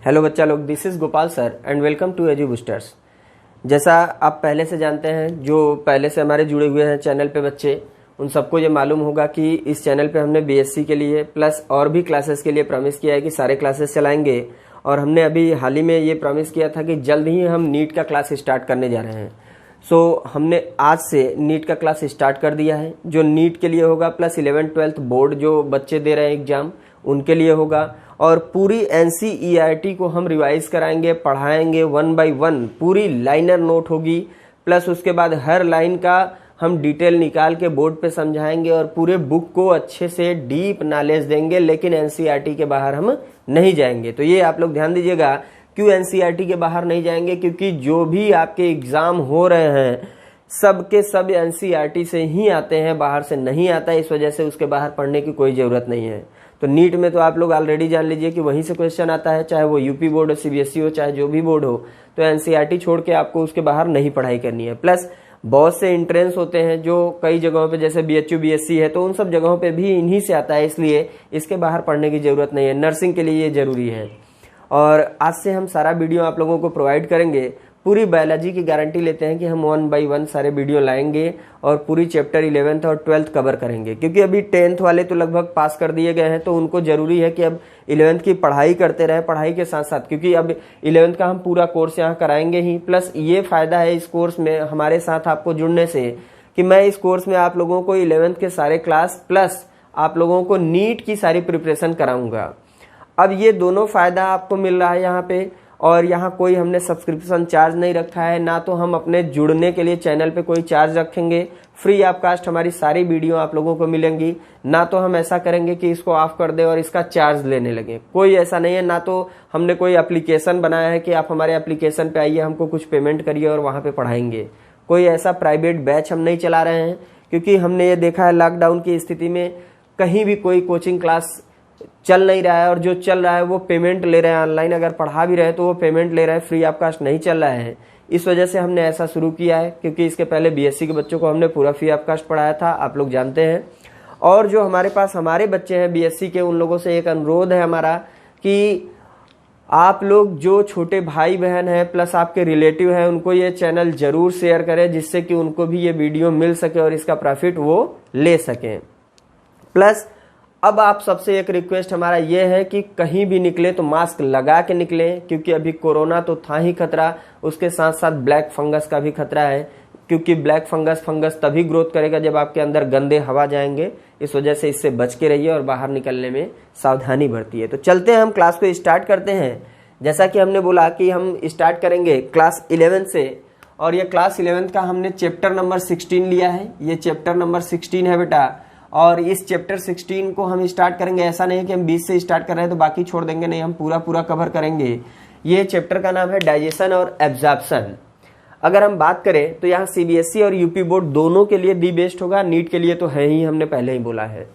Hello बच्चा लोग, this is Gopal sir and welcome to Edu Boosters. जैसा आप पहले से जानते हैं, जो पहले से हमारे जुड़े हुए हैं चैनल पे बच्चे, उन सबको ये मालूम होगा कि इस चैनल पे हमने बीएससी के लिए प्लस और भी क्लासेस के लिए प्रॉमिस किया है कि सारे क्लासेस चलाएंगे। और हमने अभी हाल ही में ये प्रॉमिस किया था कि जल्द ही हम नीट का क्लास स्टार्ट करने जा रहे हैं। सो हमने आज से नीट का क्लास स्टार्ट कर दिया है, जो नीट के लिए होगा प्लस 11th-12th बोर्ड जो बच्चे दे रहे हैं एग्जाम, उनके लिए होगा। और पूरी एनसीईआरटी को हम रिवाइज कराएंगे, पढ़ाएंगे 1 by 1, पूरी लाइनर नोट होगी। प्लस उसके बाद हर लाइन का हम डिटेल निकाल के बोर्ड पे समझाएंगे और पूरे बुक को अच्छे से डीप नॉलेज देंगे, लेकिन एनसीईआरटी के बाहर हम नहीं जाएंगे। तो ये आप लोग ध्यान दीजिएगा, क्यों एनसीईआरटी के बाहर नहीं जाएंगे, क्योंकि जो भी आपके एग्जाम हो रहे हैं सब के सब एनसीईआरटी से ही आते हैं, बाहर से नहीं आता है। इस वजह से उसके बाहर पढ़ने की कोई जरूरत नहीं है। तो नीट में तो आप लोग ऑलरेडी जान लीजिए कि वहीं से क्वेश्चन आता है, चाहे वो यूपी बोर्ड हो, सीबीएसई हो, चाहे जो भी बोर्ड हो। तो एनसीईआरटी छोड़ के आपको उसके बाहर नहीं पढ़ाई करनी है। प्लस बहुत से एंट्रेंस होते हैं जो कई जगहों पे, जैसे बीएचयू बीएससी है, तो उन सब जगहों पे भी इन्हीं से आता है, इसलिए इसके बाहर पढ़ने की जरूरत नहीं है। नर्सिंग के लिए ये जरूरी है। और आज से हम सारा वीडियो आप लोगों को प्रोवाइड करेंगे। पूरी बायोलॉजी की गारंटी लेते हैं कि हम 1 by 1 सारे वीडियो लाएंगे और पूरी चैप्टर 11th और 12th कवर करेंगे, क्योंकि अभी 10th वाले तो लगभग पास कर दिए गए हैं, तो उनको जरूरी है कि अब 11th की पढ़ाई करते रहे, पढ़ाई के साथ साथ, क्योंकि अब 11th का हम पूरा कोर्स यहाँ कराएंगे ही। प्लस ये फायदा है इस कोर्स में हमारे साथ आपको जुड़ने से कि मैं इस कोर्स में आप लोगों को 11th के सारे क्लास प्लस आप लोगों को नीट की सारी प्रिपरेशन कराऊंगा। अब ये दोनों फायदा आपको मिल रहा है यहाँ पे, और यहाँ कोई हमने सब्सक्रिप्शन चार्ज नहीं रखा है, ना तो हम अपने जुड़ने के लिए चैनल पे कोई चार्ज रखेंगे। फ्री ऑफ कास्ट हमारी सारी वीडियो आप लोगों को मिलेंगी, ना तो हम ऐसा करेंगे कि इसको ऑफ कर दे और इसका चार्ज लेने लगे, कोई ऐसा नहीं है। ना तो हमने कोई एप्लीकेशन बनाया है कि आप हमारे एप्लीकेशन पे आइए, हमको कुछ पेमेंट करिए और वहां पे पढ़ाएंगे। कोई ऐसा प्राइवेट बैच हम नहीं चला रहे हैं, क्योंकि हमने ये देखा है लॉकडाउन की स्थिति में कहीं भी कोई कोचिंग क्लास चल नहीं रहा है, और जो चल रहा है वो पेमेंट ले रहे हैं। ऑनलाइन अगर पढ़ा भी रहे हैं तो वो पेमेंट ले रहे हैं, फ्री ऑफ कास्ट नहीं चल रहा है। इस वजह से हमने ऐसा शुरू किया है, क्योंकि इसके पहले बीएससी के बच्चों को हमने पूरा फ्री ऑफ कास्ट पढ़ाया था, आप लोग जानते हैं। और जो हमारे पास हमारे बच्चे हैं बीएससी के, उन लोगों से एक अनुरोध है हमारा कि आप लोग जो छोटे भाई बहन हैं प्लस आपके रिलेटिव हैं, उनको ये चैनल जरूर शेयर करें, जिससे कि उनको भी ये वीडियो मिल सके और इसका प्रॉफिट वो ले सकें। प्लस अब आप सबसे एक रिक्वेस्ट हमारा ये है कि कहीं भी निकले तो मास्क लगा के निकलें, क्योंकि अभी कोरोना तो था ही खतरा, उसके साथ साथ ब्लैक फंगस का भी खतरा है, क्योंकि ब्लैक फंगस तभी ग्रोथ करेगा जब आपके अंदर गंदे हवा जाएंगे। इस वजह से इससे बच के रहिए और बाहर निकलने में सावधानी बरतिए। तो चलते हैं, हम क्लास को स्टार्ट करते हैं। जैसा कि हमने बोला कि हम स्टार्ट करेंगे क्लास 11 से, और ये क्लास 11th का हमने चैप्टर नंबर 16 लिया है। ये चैप्टर नंबर 16 है बेटा, और इस चैप्टर 16 को हम स्टार्ट करेंगे। ऐसा नहीं कि हम 20 से स्टार्ट कर रहे हैं तो बाकी छोड़ देंगे, नहीं, हम पूरा कवर करेंगे। ये चैप्टर का नाम है डाइजेशन और एब्जॉर्प्शन। अगर हम बात करें तो यहाँ सीबीएसई और यूपी बोर्ड दोनों के लिए दी बेस्ट होगा, नीट के लिए तो है ही, हमने पहले ही बोला है।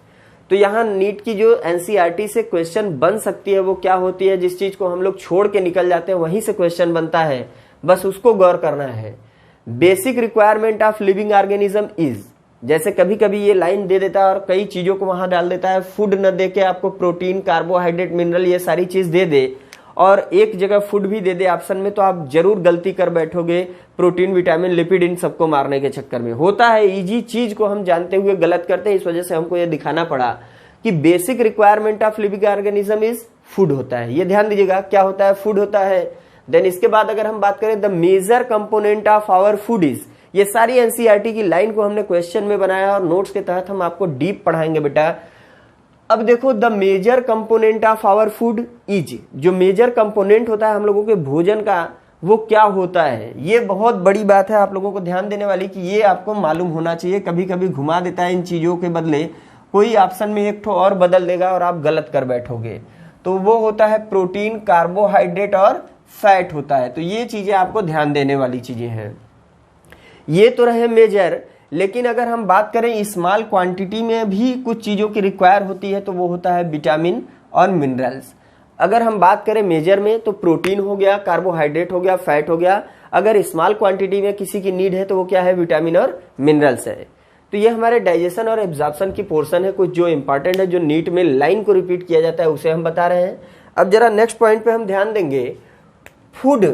तो यहाँ नीट की जो एनसीईआरटी से क्वेश्चन बन सकती है वो क्या होती है, जिस चीज को हम लोग छोड़ के निकल जाते हैं वहीं से क्वेश्चन बनता है, बस उसको गौर करना है। Basic requirement of living organism is, जैसे कभी कभी ये लाइन दे देता है और कई चीजों को वहां डाल देता है, फूड न दे के आपको प्रोटीन, कार्बोहाइड्रेट, मिनरल ये सारी चीज दे दे, और एक जगह फूड भी दे दे ऑप्शन में, तो आप जरूर गलती कर बैठोगे प्रोटीन, विटामिन, लिपिड इन सबको मारने के चक्कर में। होता है, इजी चीज को हम जानते हुए गलत करते हैं, इस वजह से हमको ये दिखाना पड़ा कि basic requirement of living organism is food होता है। ये ध्यान दीजिएगा, क्या होता है, फूड होता है। देन इसके बाद अगर हम बात करें the major component of our food is, ये सारी एनसीईआरटी की लाइन को हमने क्वेश्चन में बनाया और नोट्स के तहत हम आपको डीप पढ़ाएंगे बेटा। अब देखो, the major component of our food is, जो मेजर कंपोनेंट होता है हम लोगों के भोजन का, वो क्या होता है। ये बहुत बड़ी बात है आप लोगों को ध्यान देने वाली, कि ये आपको मालूम होना चाहिए। कभी कभी घुमा देता है, इन चीजों के बदले कोई ऑप्शन में एक ठो और बदल देगा और आप गलत कर बैठोगे। तो वो होता है प्रोटीन, कार्बोहाइड्रेट और फैट होता है। तो ये चीजें आपको ध्यान देने वाली चीजें हैं। ये तो रहे मेजर, लेकिन अगर हम बात करें स्मॉल क्वांटिटी में भी कुछ चीजों की रिक्वायर होती है, तो वो होता है विटामिन और मिनरल्स। अगर हम बात करें मेजर में तो प्रोटीन हो गया, कार्बोहाइड्रेट हो गया, फैट हो गया। अगर स्मॉल क्वांटिटी में किसी की नीड है तो वो क्या है, विटामिन और मिनरल्स है। तो ये हमारे डाइजेशन और एब्जॉर्प्शन की पोर्शन है, कुछ जो इंपॉर्टेंट है, जो नीट में लाइन को रिपीट किया जाता है उसे हम बता रहे हैं। अब जरा नेक्स्ट पॉइंट पे हम ध्यान देंगे। फूड,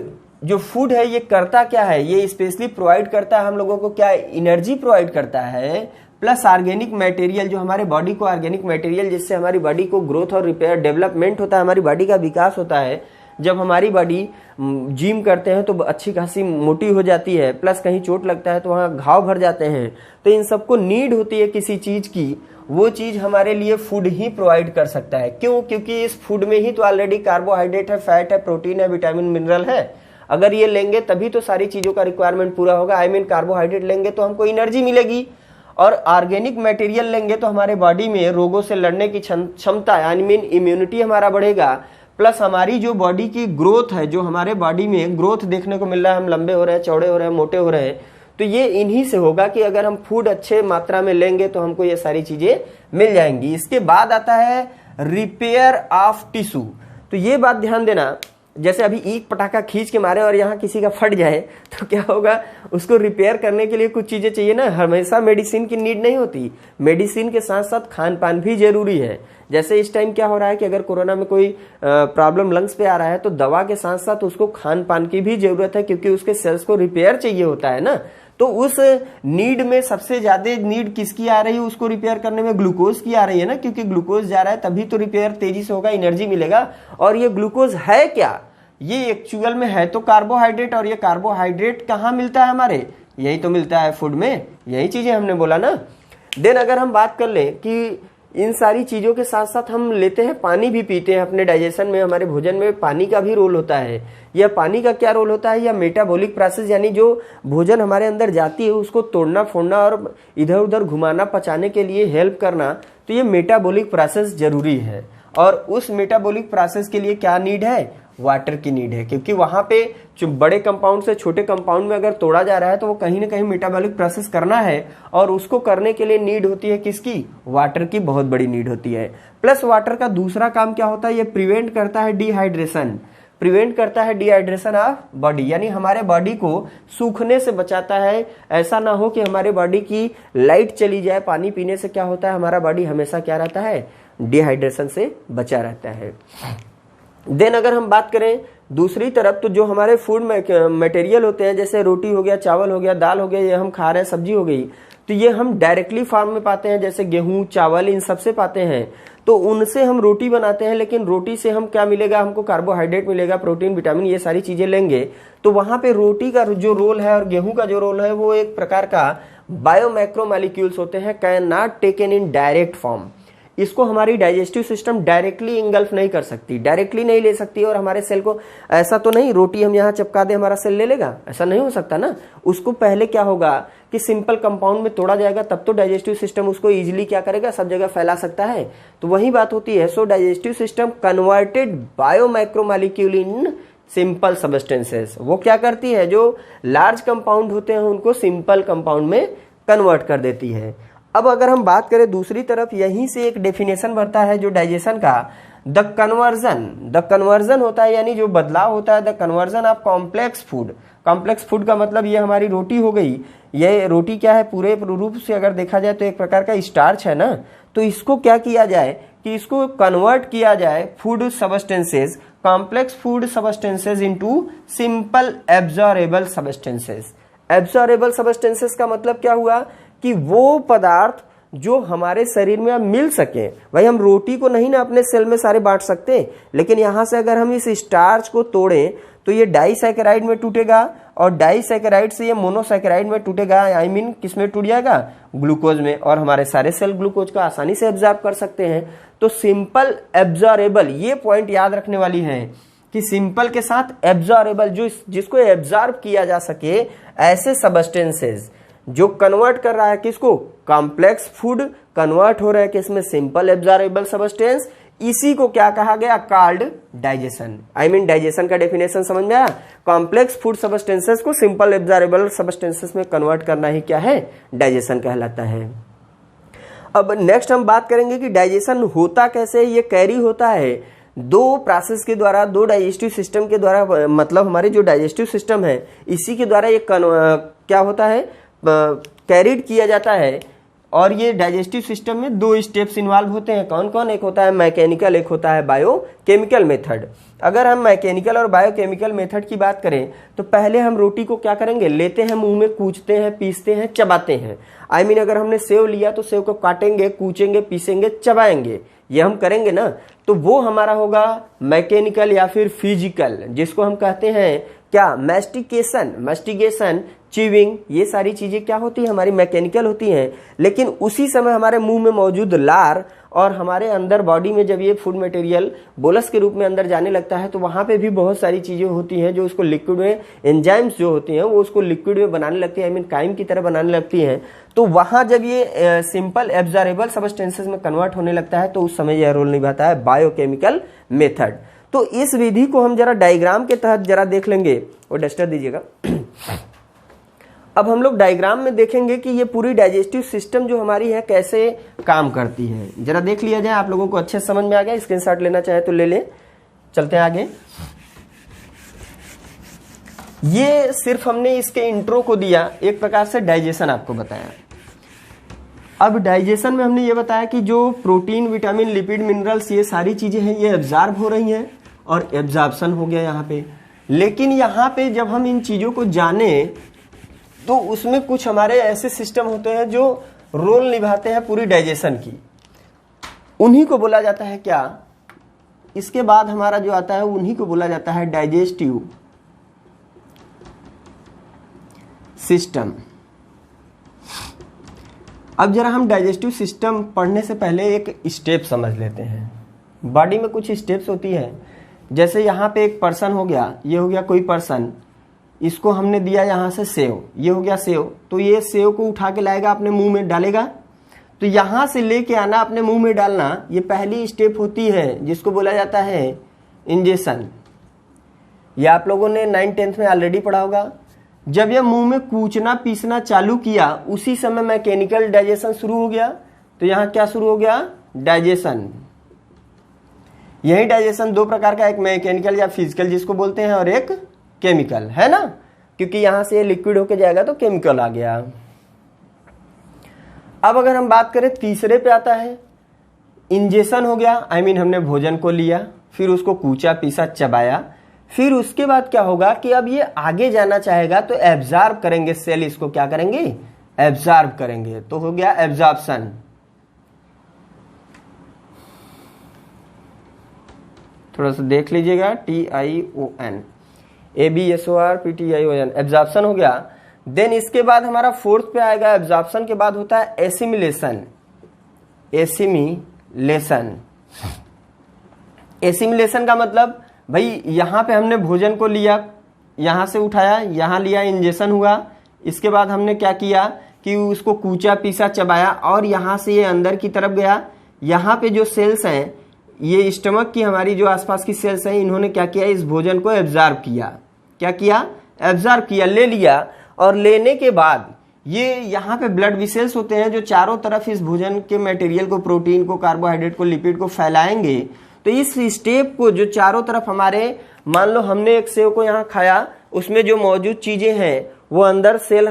जो फूड है ये करता क्या है, ये स्पेशली प्रोवाइड करता है हम लोगों को क्या, एनर्जी प्रोवाइड करता है, प्लस ऑर्गेनिक मटेरियल, जो हमारे बॉडी को ऑर्गेनिक मटेरियल, जिससे हमारी बॉडी को ग्रोथ और रिपेयर डेवलपमेंट होता है, हमारी बॉडी का विकास होता है। जब हमारी बॉडी जिम करते हैं तो अच्छी खासी मोटी हो जाती है, प्लस कहीं चोट लगता है तो वहाँ घाव भर जाते हैं। तो इन सबको नीड होती है किसी चीज की, वो चीज हमारे लिए फूड ही प्रोवाइड कर सकता है। क्यों? क्योंकि इस फूड में ही तो ऑलरेडी कार्बोहाइड्रेट है, फैट है, प्रोटीन है, विटामिन मिनरल है। अगर ये लेंगे तभी तो सारी चीजों का रिक्वायरमेंट पूरा होगा। आई मीन कार्बोहाइड्रेट लेंगे तो हमको एनर्जी मिलेगी, और ऑर्गेनिक मटेरियल लेंगे तो हमारे बॉडी में रोगों से लड़ने की क्षमता, आई मीन इम्यूनिटी हमारा बढ़ेगा, प्लस हमारी जो बॉडी की ग्रोथ है, जो हमारे बॉडी में ग्रोथ देखने को मिल रहा है, हम लंबे हो रहे हैं, चौड़े हो रहे हैं, मोटे हो रहे हैं, तो ये इन्हीं से होगा कि अगर हम फूड अच्छे मात्रा में लेंगे तो हमको ये सारी चीजें मिल जाएंगी। इसके बाद आता है रिपेयर ऑफ टिश्यू। तो ये बात ध्यान देना, जैसे अभी ईट पटाखा खींच के मारे और यहाँ किसी का फट जाए तो क्या होगा, उसको रिपेयर करने के लिए कुछ चीजें चाहिए ना। हमेशा मेडिसिन की नीड नहीं होती, मेडिसिन के साथ साथ खान पान भी जरूरी है। जैसे इस टाइम क्या हो रहा है कि अगर कोरोना में कोई प्रॉब्लम लंग्स पे आ रहा है तो दवा के साथ साथ उसको खान पान की भी जरूरत है, क्योंकि उसके सेल्स को रिपेयर चाहिए होता है ना। तो उस नीड में सबसे ज्यादा नीड किसकी आ रही है, उसको रिपेयर करने में ग्लूकोज की आ रही है ना, क्योंकि ग्लूकोज जा रहा है तभी तो रिपेयर तेजी से होगा, एनर्जी मिलेगा। और ये ग्लूकोज है क्या, ये एक्चुअल में है तो कार्बोहाइड्रेट, और ये कार्बोहाइड्रेट कहाँ मिलता है हमारे, यही तो मिलता है फूड में, यही चीजें हमने बोला ना। देन अगर हम बात कर लें कि इन सारी चीजों के साथ साथ हम लेते हैं, पानी भी पीते हैं अपने डाइजेशन में, हमारे भोजन में पानी का भी रोल होता है। यह पानी का क्या रोल होता है, या मेटाबॉलिक प्रोसेस, यानी जो भोजन हमारे अंदर जाती है उसको तोड़ना फोड़ना और इधर उधर घुमाना, पचाने के लिए हेल्प करना, तो ये मेटाबॉलिक प्रोसेस जरूरी है। और उस मेटाबॉलिक प्रोसेस के लिए क्या नीड है, वाटर की नीड है, क्योंकि वहां पे जो बड़े कंपाउंड से छोटे कंपाउंड में अगर तोड़ा जा रहा है तो वो कहीं ना कहीं मेटाबॉलिक प्रोसेस करना है, और उसको करने के लिए नीड होती है किसकी, वाटर की बहुत बड़ी नीड होती है। प्लस वाटर का दूसरा काम क्या होता है, ये प्रिवेंट करता है डिहाइड्रेशन, प्रिवेंट करता है डिहाइड्रेशन ऑफ बॉडी, यानी हमारे बॉडी को सूखने से बचाता है। ऐसा ना हो कि हमारे बॉडी की लाइट चली जाए, पानी पीने से क्या होता है, हमारा बॉडी हमेशा क्या रहता है, डिहाइड्रेशन से बचा रहता है। देन अगर हम बात करें दूसरी तरफ, तो जो हमारे फूड मटेरियल होते हैं, जैसे रोटी हो गया, चावल हो गया, दाल हो गया, ये हम खा रहे हैं, सब्जी हो गई, तो ये हम डायरेक्टली फार्म में पाते हैं, जैसे गेहूं, चावल, इन सबसे पाते हैं। तो उनसे हम रोटी बनाते हैं, लेकिन रोटी से हम क्या मिलेगा, हमको कार्बोहाइड्रेट मिलेगा, प्रोटीन, विटामिन, ये सारी चीजें लेंगे। तो वहां पे रोटी का जो रोल है और गेहूं का जो रोल है, वो एक प्रकार का बायोमैक्रोमॉलिक्यूल्स होते हैं, can not taken in direct form. इसको हमारी डाइजेस्टिव सिस्टम डायरेक्टली इंगल्फ नहीं कर सकती, डायरेक्टली नहीं ले सकती, और हमारे सेल को ऐसा तो नहीं रोटी हम यहाँ चिपका दे हमारा सेल ले लेगा, ऐसा नहीं हो सकता ना। उसको पहले क्या होगा कि सिंपल कंपाउंड में तोड़ा जाएगा, तब तो डाइजेस्टिव सिस्टम उसको इजीली क्या करेगा, सब जगह फैला सकता है। तो वही बात होती है। So digestive system converted biomacromolecule in simple substances, वो क्या करती है, जो लार्ज कंपाउंड होते हैं उनको सिंपल कंपाउंड में कन्वर्ट कर देती है। अब अगर हम बात करें दूसरी तरफ, यहीं से एक डेफिनेशन बनता है जो डाइजेशन का, द कन्वर्जन होता है, यानी जो बदलाव होता है, the conversion of complex food. Complex food का मतलब ये हमारी रोटी हो गई, ये रोटी क्या है, पूरे रूप से अगर देखा जाए तो एक प्रकार का स्टार्च है ना। तो इसको क्या किया जाए कि इसको कन्वर्ट किया जाए food substances, complex food substances into simple absorbable substances. Absorbable substances का मतलब क्या हुआ कि वो पदार्थ जो हमारे शरीर में अब मिल सके। भाई हम रोटी को नहीं ना अपने सेल में सारे बांट सकते, लेकिन यहां से अगर हम इस स्टार्च को तोड़ें तो ये डाइसैकेराइड में टूटेगा, और डाइसैकेराइड से ये मोनोसैकेराइड में टूटेगा, आई मीन किस में टूट जाएगा, ग्लूकोज में, और हमारे सारे सेल ग्लूकोज को आसानी से एब्जॉर्ब कर सकते हैं। तो सिंपल एब्जॉर्बेबल, ये पॉइंट याद रखने वाली है कि सिंपल के साथ एब्जॉर्बेबल, जो जिसको एब्जॉर्ब किया जा सके, ऐसे सबस्टेंसेस जो कन्वर्ट कर रहा है किसको, कॉम्प्लेक्स फूड कन्वर्ट हो रहा है किसमें, सिंपल एब्जॉर्बेबल सबस्टेंस, इसी को क्या कहा गया, called digestion. I mean digestion का डेफिनेशन समझ में आया, कॉम्प्लेक्स फूड सबस्टेंसेस को सिंपल एब्जॉर्बेबल सबस्टेंसेस में कन्वर्ट करना ही क्या है, डाइजेशन कहलाता है। अब नेक्स्ट हम बात करेंगे कि डाइजेशन होता कैसे, ये कैरी होता है दो प्रोसेस के द्वारा, दो डाइजेस्टिव सिस्टम के द्वारा, मतलब हमारे जो डाइजेस्टिव सिस्टम है इसी के द्वारा ये क्या होता है, कैरिड किया जाता है। और ये डाइजेस्टिव सिस्टम में 2 स्टेप्स इन्वॉल्व होते हैं। कौन कौन? एक होता है मैकेनिकल, एक होता है बायोकेमिकल मेथड। अगर हम मैकेनिकल और बायोकेमिकल मेथड की बात करें तो पहले हम रोटी को क्या करेंगे, लेते हैं, मुंह में कूचते हैं, पीसते हैं, चबाते हैं। आई मीन अगर हमने सेव लिया तो सेव को काटेंगे, कूचेंगे, पीसेंगे, चबाएंगे, ये हम करेंगे ना, तो वो हमारा होगा मैकेनिकल या फिर फिजिकल, जिसको हम कहते हैं क्या, मैस्टिकेशन, च्यूइंग, ये सारी चीजें क्या होती है, हमारी मैकेनिकल होती हैं। लेकिन उसी समय हमारे मुंह में मौजूद लार और हमारे अंदर बॉडी में जब ये फूड मटेरियल बोलस के रूप में अंदर जाने लगता है तो वहां पे भी बहुत सारी चीजें होती हैं जो उसको लिक्विड में, एंजाइम्स जो होती हैं वो उसको लिक्विड में बनाने लगती है, आई मीन काइम की तरह बनाने लगती हैं। तो वहां जब ये सिंपल एब्जॉर्बेबल सब्सटेंसेस में कन्वर्ट होने लगता है तो उस समय यह रोल निभाता है बायोकेमिकल मेथड। तो इस विधि को हम जरा डायग्राम के तहत जरा देख लेंगे, वो डस्टर दीजिएगा। अब हम लोग डायग्राम में देखेंगे कि ये पूरी डाइजेस्टिव सिस्टम जो हमारी है कैसे काम करती है, जरा देख लिया जाए। आप लोगों को अच्छे समझ में आ गया? स्क्रीनशॉट लेना चाहे तो ले ले। चलते हैं आगे। ये सिर्फ हमने इसके इंट्रो को दिया, एक प्रकार से डाइजेशन आपको बताया। अब डाइजेशन में हमने ये बताया कि जो प्रोटीन, विटामिन, लिपिड, मिनरल्स, ये सारी चीजें हैं ये एब्जॉर्ब हो रही हैं और एब्जॉर्प्शन हो गया यहाँ पे। लेकिन यहाँ पे जब हम इन चीजों को जाने तो उसमें कुछ हमारे ऐसे सिस्टम होते हैं जो रोल निभाते हैं पूरी डाइजेशन की, उन्हीं को बोला जाता है क्या, इसके बाद हमारा जो आता है उन्हीं को बोला जाता है डाइजेस्टिव सिस्टम। अब जरा हम डाइजेस्टिव सिस्टम पढ़ने से पहले एक स्टेप समझ लेते हैं। बॉडी में कुछ स्टेप्स होती है, जैसे यहाँ पे एक पर्सन हो गया, ये हो गया कोई पर्सन, इसको हमने दिया यहाँ से सेव, ये हो गया सेव, तो ये सेव को उठा के लाएगा, अपने मुंह में डालेगा। तो यहाँ से लेके आना, अपने मुंह में डालना, ये पहली स्टेप होती है जिसको बोला जाता है इंजेक्शन। ये आप लोगों ने 9th-10th में ऑलरेडी पढ़ा होगा। जब ये मुंह में कूचना पीसना चालू किया उसी समय मैकेनिकल डाइजेशन शुरू हो गया। तो यहाँ क्या शुरू हो गया, डाइजेशन। यही डाइजेशन 2 प्रकार का, एक मैकेनिकल या फिजिकल जिसको बोलते हैं और एक केमिकल, है ना, क्योंकि यहां से लिक्विड होके जाएगा तो केमिकल आ गया। अब अगर हम बात करें तीसरे पे आता है, इंजेक्शन हो गया, आई मीन हमने भोजन को लिया, फिर उसको कूचा पीसा चबाया, फिर उसके बाद क्या होगा कि अब ये आगे जाना चाहेगा तो एब्जॉर्ब करेंगे सेल, इसको क्या करेंगे, एब्जॉर्ब करेंगे, तो हो गया एब्जॉर्प्शन। थोड़ा सा देख लीजिएगा, TION, ABSORPTION, एब्जॉर्प्शन हो गया। देन इसके बाद हमारा 4th पे आएगा, एब्जॉर्प्शन के बाद होता है एसिमिलेशन। एसिमिलेशन का मतलब भाई यहाँ पे हमने भोजन को लिया, यहाँ से उठाया, यहाँ लिया, इंजेक्शन हुआ, इसके बाद हमने क्या किया कि उसको कूचा पीसा चबाया और यहाँ से ये अंदर की तरफ गया। यहाँ पे जो सेल्स हैं, ये स्टमक की हमारी जो आसपास की सेल्स हैं, इन्होंने क्या किया, इस भोजन को एब्जॉर्ब किया। क्या किया, एब्जॉर्ब किया, ले लिया। और लेने के बाद ये यहाँ पे ब्लड वेसल्स होते हैं जो चारों तरफ इस भोजन के मटेरियल को, प्रोटीन को, कार्बोहाइड्रेट को, लिपिड को फैलाएंगे। तो इस स्टेप को जो चारों तरफ हमारे, मान लो हमने एक सेव को यहाँ खाया, उसमें जो मौजूद चीजें हैं वो अंदर सेल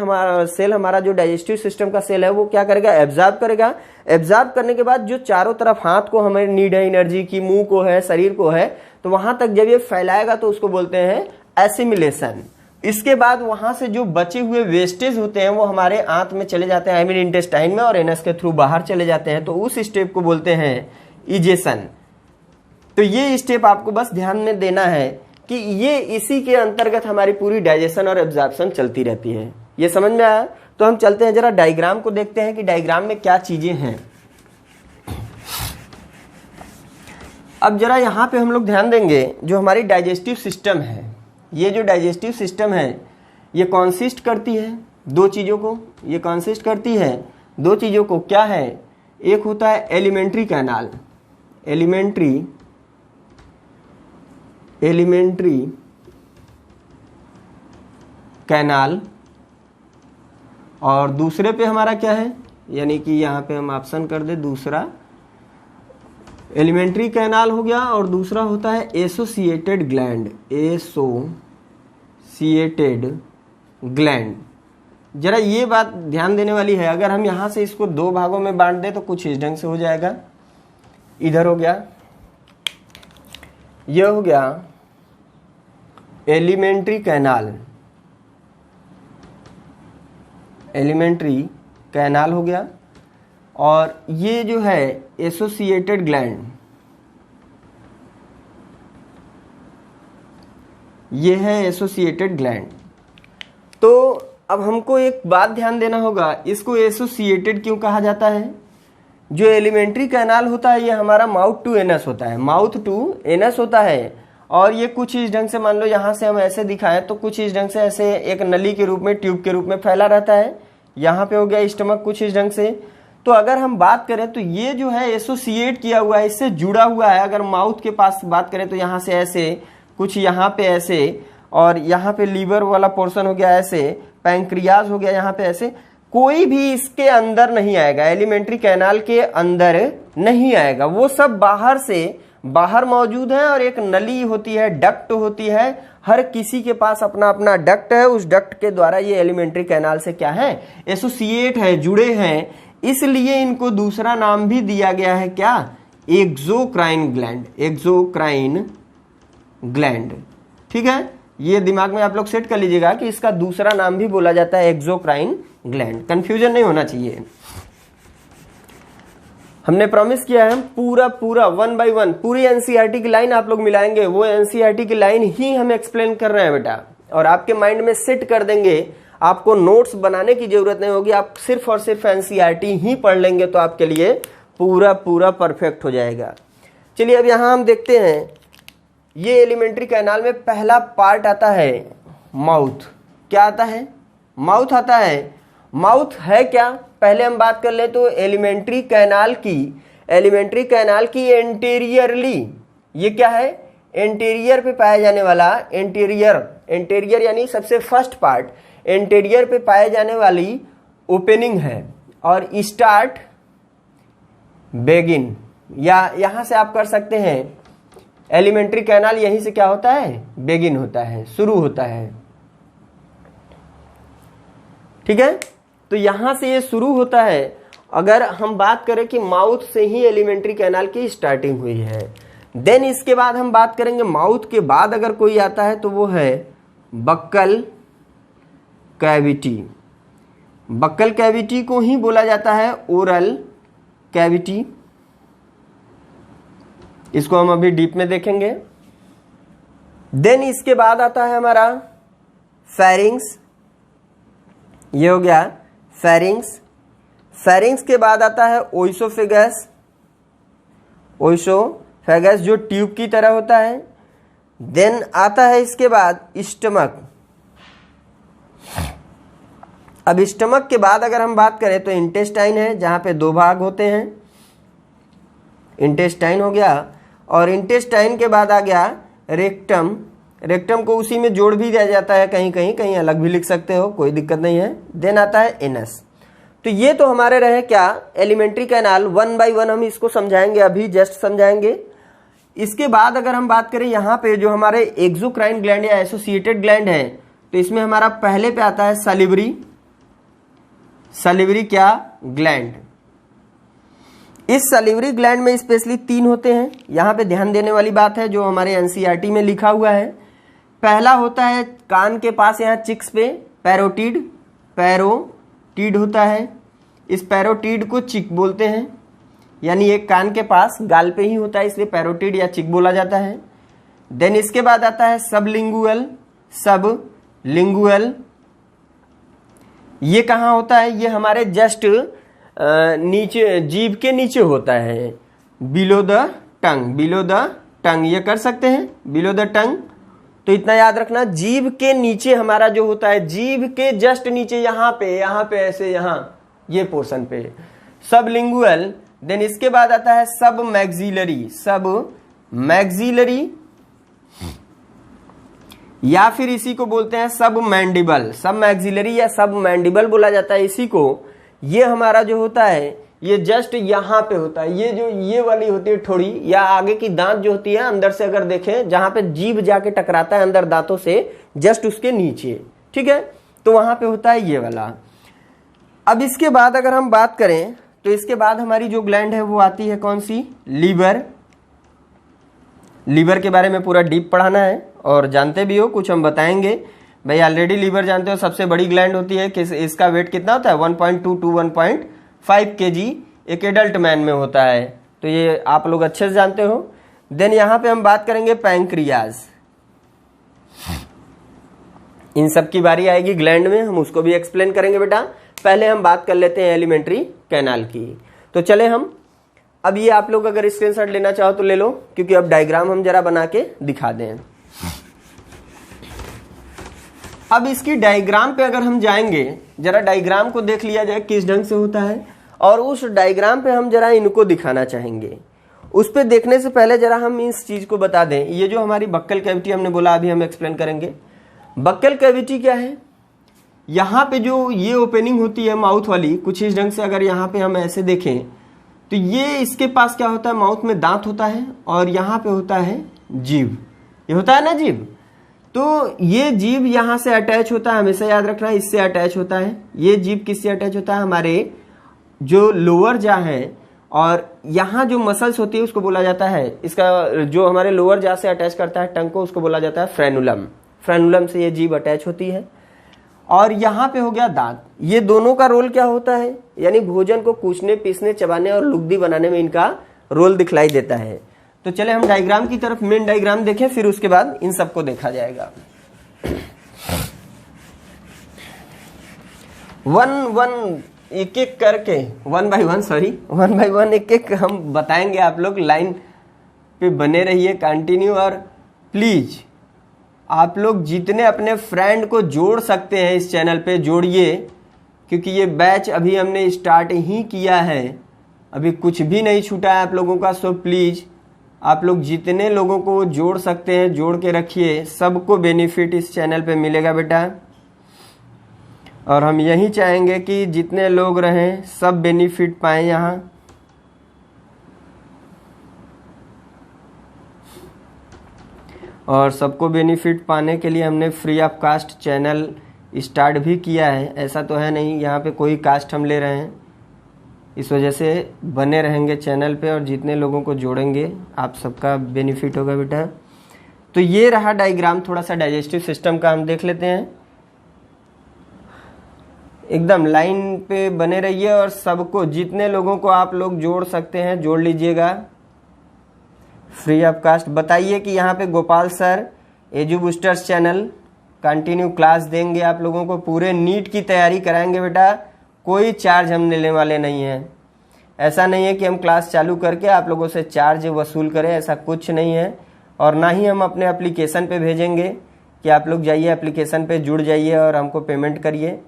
हमारा जो डाइजेस्टिव सिस्टम का सेल है वो क्या करेगा, एब्जॉर्ब करेगा। एब्जॉर्ब करने के बाद जो चारों तरफ हाथ को हमें नीड है एनर्जी की, मुंह को है, शरीर को है, तो वहां तक जब ये फैलाएगा तो उसको बोलते हैं एसिमिलेशन। इसके बाद वहां से जो बचे हुए वेस्टेज होते हैं वो हमारे आंत में चले जाते हैं, आई मीन इंटेस्टाइन में, और एनस के थ्रू बाहर चले जाते हैं, तो उस स्टेप को बोलते हैं इजेशन। तो ये स्टेप आपको बस ध्यान में देना है कि ये इसी के अंतर्गत हमारी पूरी डाइजेशन और एब्जॉर्प्शन चलती रहती है। ये समझ में आया? तो हम चलते हैं जरा डायग्राम को देखते हैं कि डायग्राम में क्या चीजें हैं। अब जरा यहाँ पे हम लोग ध्यान देंगे, जो हमारी डाइजेस्टिव सिस्टम है, ये जो डाइजेस्टिव सिस्टम है ये कॉन्सिस्ट करती है 2 चीजों को, ये कॉन्सिस्ट करती है 2 चीजों को। क्या है, एक होता है एलिमेंट्री कैनाल, एलिमेंट्री कैनाल, और दूसरे पे हमारा क्या है, यानी कि यहाँ पे हम ऑप्शन कर दे, दूसरा एलिमेंट्री कैनाल हो गया, और दूसरा होता है एसोसिएटेड ग्लैंड, एसोसिएटेड ग्लैंड। जरा ये बात ध्यान देने वाली है, अगर हम यहां से इसको दो भागों में बांट दें तो कुछ इस ढंग से हो जाएगा। इधर हो गया, यह हो गया एलिमेंट्री कैनाल, एलिमेंट्री कैनाल हो गया, और ये जो है एसोसिएटेड ग्लैंड, ये है एसोसिएटेड ग्लैंड। तो अब हमको एक बात ध्यान देना होगा, इसको एसोसिएटेड क्यों कहा जाता है? जो एलिमेंट्री कैनाल होता है ये हमारा माउथ टू एनस होता है, माउथ टू एनस होता है, और ये कुछ इस ढंग से, मान लो यहां से हम ऐसे दिखाएं तो कुछ इस ढंग से ऐसे एक नली के रूप में, ट्यूब के रूप में फैला रहता है। यहाँ पे हो गया स्टमक कुछ इस ढंग से। तो अगर हम बात करें तो ये जो है एसोसिएट किया हुआ है, इससे जुड़ा हुआ है। अगर माउथ के पास बात करें तो यहाँ से ऐसे कुछ, यहाँ पे ऐसे, और यहाँ पे लीवर वाला पोर्शन हो गया ऐसे, पैंक्रियाज हो गया यहाँ पे ऐसे, कोई भी इसके अंदर नहीं आएगा, एलिमेंट्री कैनाल के अंदर नहीं आएगा। वो सब बाहर से बाहर मौजूद है, और एक नली होती है, डक्ट होती है, हर किसी के पास अपना अपना डक्ट है। उस डक्ट के द्वारा ये एलिमेंट्री कैनाल से क्या है, एसोसिएट है, जुड़े हैं। इसलिए इनको दूसरा नाम भी दिया गया है, क्या, एक्सोक्राइन ग्लैंड, एक्सोक्राइन ग्लैंड। ठीक है, ये दिमाग में आप लोग सेट कर लीजिएगा कि इसका दूसरा नाम भी बोला जाता है एक्सोक्राइन ग्लैंड, कंफ्यूजन नहीं होना चाहिए। हमने प्रॉमिस किया है पूरा 1 बाय 1 पूरी एनसीईआरटी की लाइन आप लोग मिलाएंगे, वो एनसीईआरटी की लाइन ही हम एक्सप्लेन कर रहे हैं बेटा, और आपके माइंड में सेट कर देंगे। आपको नोट्स बनाने की जरूरत नहीं होगी, आप सिर्फ और सिर्फ एनसीईआरटी ही पढ़ लेंगे तो आपके लिए पूरा परफेक्ट हो जाएगा। चलिए अब यहां हम देखते हैं, ये एलिमेंट्री कैनाल में पहला पार्ट आता है माउथ। क्या आता है? माउथ आता है। माउथ है क्या, पहले हम बात कर ले तो एलिमेंट्री कैनाल की एंटीरियरली, ये क्या है, एंटीरियर पे पाया जाने वाला, एंटीरियर यानी सबसे फर्स्ट पार्ट, एंटीरियर पे पाए जाने वाली ओपनिंग है, और स्टार्ट, बेगिन, या यहां से आप कर सकते हैं एलिमेंट्री कैनाल यहीं से क्या होता है, बेगिन होता है, शुरू होता है। ठीक है, तो यहां से ये शुरू होता है। अगर हम बात करें कि माउथ से ही एलिमेंट्री कैनाल की स्टार्टिंग हुई है, देन इसके बाद हम बात करेंगे माउथ के बाद अगर कोई आता है तो वो है बक्कल कैविटी। बक्कल कैविटी को ही बोला जाता है ओरल कैविटी। इसको हम अभी डीप में देखेंगे। देन इसके बाद आता है हमारा फेरिंग्स, ये हो गया फेरिंग्स। फेरिंग्स के बाद आता है ओइसोफेगस, ओइसोफेगस जो ट्यूब की तरह होता है। देन आता है इसके बाद स्टमक। अब स्टमक के बाद अगर हम बात करें तो इंटेस्टाइन है, जहां पे दो भाग होते हैं, इंटेस्टाइन हो गया। और इंटेस्टाइन के बाद आ गया रेक्टम। रेक्टम को उसी में जोड़ भी दिया जाता है, कहीं कहीं कहीं अलग भी लिख सकते हो, कोई दिक्कत नहीं है। देन आता है एनस। तो ये तो हमारे रहे क्या, एलिमेंट्री कैनाल। 1 बाय 1 हम इसको समझाएंगे, अभी जस्ट समझाएंगे। इसके बाद अगर हम बात करें यहाँ पे जो हमारे एक्सोक्राइन ग्लैंड या एसोसिएटेड ग्लैंड है, तो इसमें हमारा पहले पे आता है सलिवरी। सलिवरी क्या, ग्लैंड। इस सलिवरी ग्लैंड में स्पेशली 3 होते हैं। यहां पे ध्यान देने वाली बात है जो हमारे एनसीईआरटी में लिखा हुआ है। पहला होता है कान के पास, यहाँ चिक्स पे पैरोटिड, पैरोटिड होता है। इस पैरोटिड को चिक बोलते हैं, यानी एक कान के पास गाल पे ही होता है, इसलिए पैरोटिड या चिक बोला जाता है। देन इसके बाद आता है सबलिंगुअल। सबलिंगुअल ये कहाँ होता है, ये हमारे जस्ट नीचे, जीभ के नीचे होता है, below the tongue. Below the tongue ये कर सकते हैं, बिलो द टंग। तो इतना याद रखना, जीभ के नीचे हमारा जो होता है, जीभ के जस्ट नीचे, यहाँ पे ऐसे, यहाँ ये पोर्शन पे सबलिंगुअल। देन इसके बाद आता है सब मैक्सिलरी। सब मैक्सिलरी या फिर इसी को बोलते हैं सब मैंडिबल। सब मैक्सिलरी या सब मैंडिबल बोला जाता है इसी को। ये हमारा जो होता है ये जस्ट यहाँ पे होता है, ये जो ये वाली होती है ठोड़ी या आगे की दांत जो होती है, अंदर से अगर देखें जहां पे जीभ जाके टकराता है अंदर दांतों से, जस्ट उसके नीचे। ठीक है, तो वहां पे होता है ये वाला। अब इसके बाद अगर हम बात करें तो इसके बाद हमारी जो ग्लैंड है वो आती है कौन सी, लीवर। लीवर के बारे में पूरा डीप पढ़ाना है और जानते भी हो, कुछ हम बताएंगे भाई। ऑलरेडी लीवर जानते हो सबसे बड़ी ग्लैंड होती है कि इसका वेट कितना होता है 1.2 to 1.5 kg एक एडल्ट मैन में होता है, तो ये आप लोग अच्छे से जानते हो। देन यहाँ पे हम बात करेंगे पैंक्रियाज, इन सब की बारी आएगी ग्लैंड में, हम उसको भी एक्सप्लेन करेंगे बेटा। पहले हम बात कर लेते हैं एलिमेंट्री कैनाल की। तो चले हम, अब ये आप लोग अगर स्क्रीनशॉट लेना चाहो तो ले लो, क्योंकि अब डायग्राम हम जरा बना के दिखा दें। अब इसकी डायग्राम पे अगर हम जाएंगे, जरा डायग्राम को देख लिया जाए किस ढंग से होता है, और उस डायग्राम पे हम जरा इनको दिखाना चाहेंगे। उस पे देखने से पहले जरा हम इस चीज को बता दें, ये जो हमारी बक्कल कैविटी हमने बोला अभी हम एक्सप्लेन करेंगे। बक्कल कैविटी क्या है, यहाँ पे जो ये ओपनिंग होती है माउथ वाली, कुछ इस ढंग से अगर यहाँ पे हम ऐसे देखें तो ये इसके पास क्या होता है, माउथ में दांत होता है और यहाँ पे होता है जीभ, ये होता है ना जीभ। तो ये जीभ यहाँ से अटैच होता है, हमेशा याद रखना इससे अटैच होता है। ये जीभ किससे अटैच होता है, हमारे जो लोअर जा है, और यहाँ जो मसल्स होती है उसको बोला जाता है, इसका जो हमारे लोअर जा से अटैच करता है टंग को, उसको बोला जाता है फ्रेनुलम। फ्रेनुलम से ये जीभ अटैच होती है। और यहाँ पे हो गया दांत, ये दोनों का रोल क्या होता है, यानी भोजन को कूचने, पीसने, चबाने और लुगदी बनाने में इनका रोल दिखलाई देता है। तो चले हम डायग्राम की तरफ, मेन डायग्राम देखें, फिर उसके बाद इन सबको देखा जाएगा। एक एक करके, वन बाय वन एक एक हम बताएंगे। आप लोग लाइन पे बने रहिए कंटिन्यू, और प्लीज आप लोग जितने अपने फ्रेंड को जोड़ सकते हैं इस चैनल पे जोड़िए, क्योंकि ये बैच अभी हमने स्टार्ट ही किया है, अभी कुछ भी नहीं छूटा है आप लोगों का। सो प्लीज आप लोग जितने लोगों को जोड़ सकते हैं जोड़ के रखिए, सबको बेनिफिट इस चैनल पे मिलेगा बेटा। और हम यही चाहेंगे कि जितने लोग रहें सब बेनिफिट पाएं यहाँ। और सबको बेनिफिट पाने के लिए हमने free of cost channel start भी किया है, ऐसा तो है नहीं यहाँ पे कोई कास्ट हम ले रहे हैं। इस वजह से बने रहेंगे चैनल पे, और जितने लोगों को जोड़ेंगे आप सबका बेनिफिट होगा बेटा। तो ये रहा डायग्राम, थोड़ा सा डाइजेस्टिव सिस्टम का हम देख लेते हैं। एकदम लाइन पे बने रहिए, और सबको, जितने लोगों को आप लोग जोड़ सकते हैं जोड़ लीजिएगा फ्री ऑफ कास्ट। बताइए कि यहाँ पे Gopal sir edu boosters channel continue class देंगे आप लोगों को, पूरे नीट की तैयारी कराएंगे बेटा, कोई चार्ज हम लेने वाले नहीं हैं। ऐसा नहीं है कि हम क्लास चालू करके आप लोगों से चार्ज वसूल करें, ऐसा कुछ नहीं है। और ना ही हम अपने एप्लीकेशन पे भेजेंगे कि आप लोग जाइए एप्लीकेशन पे जुड़ जाइए और हमको पेमेंट करिए।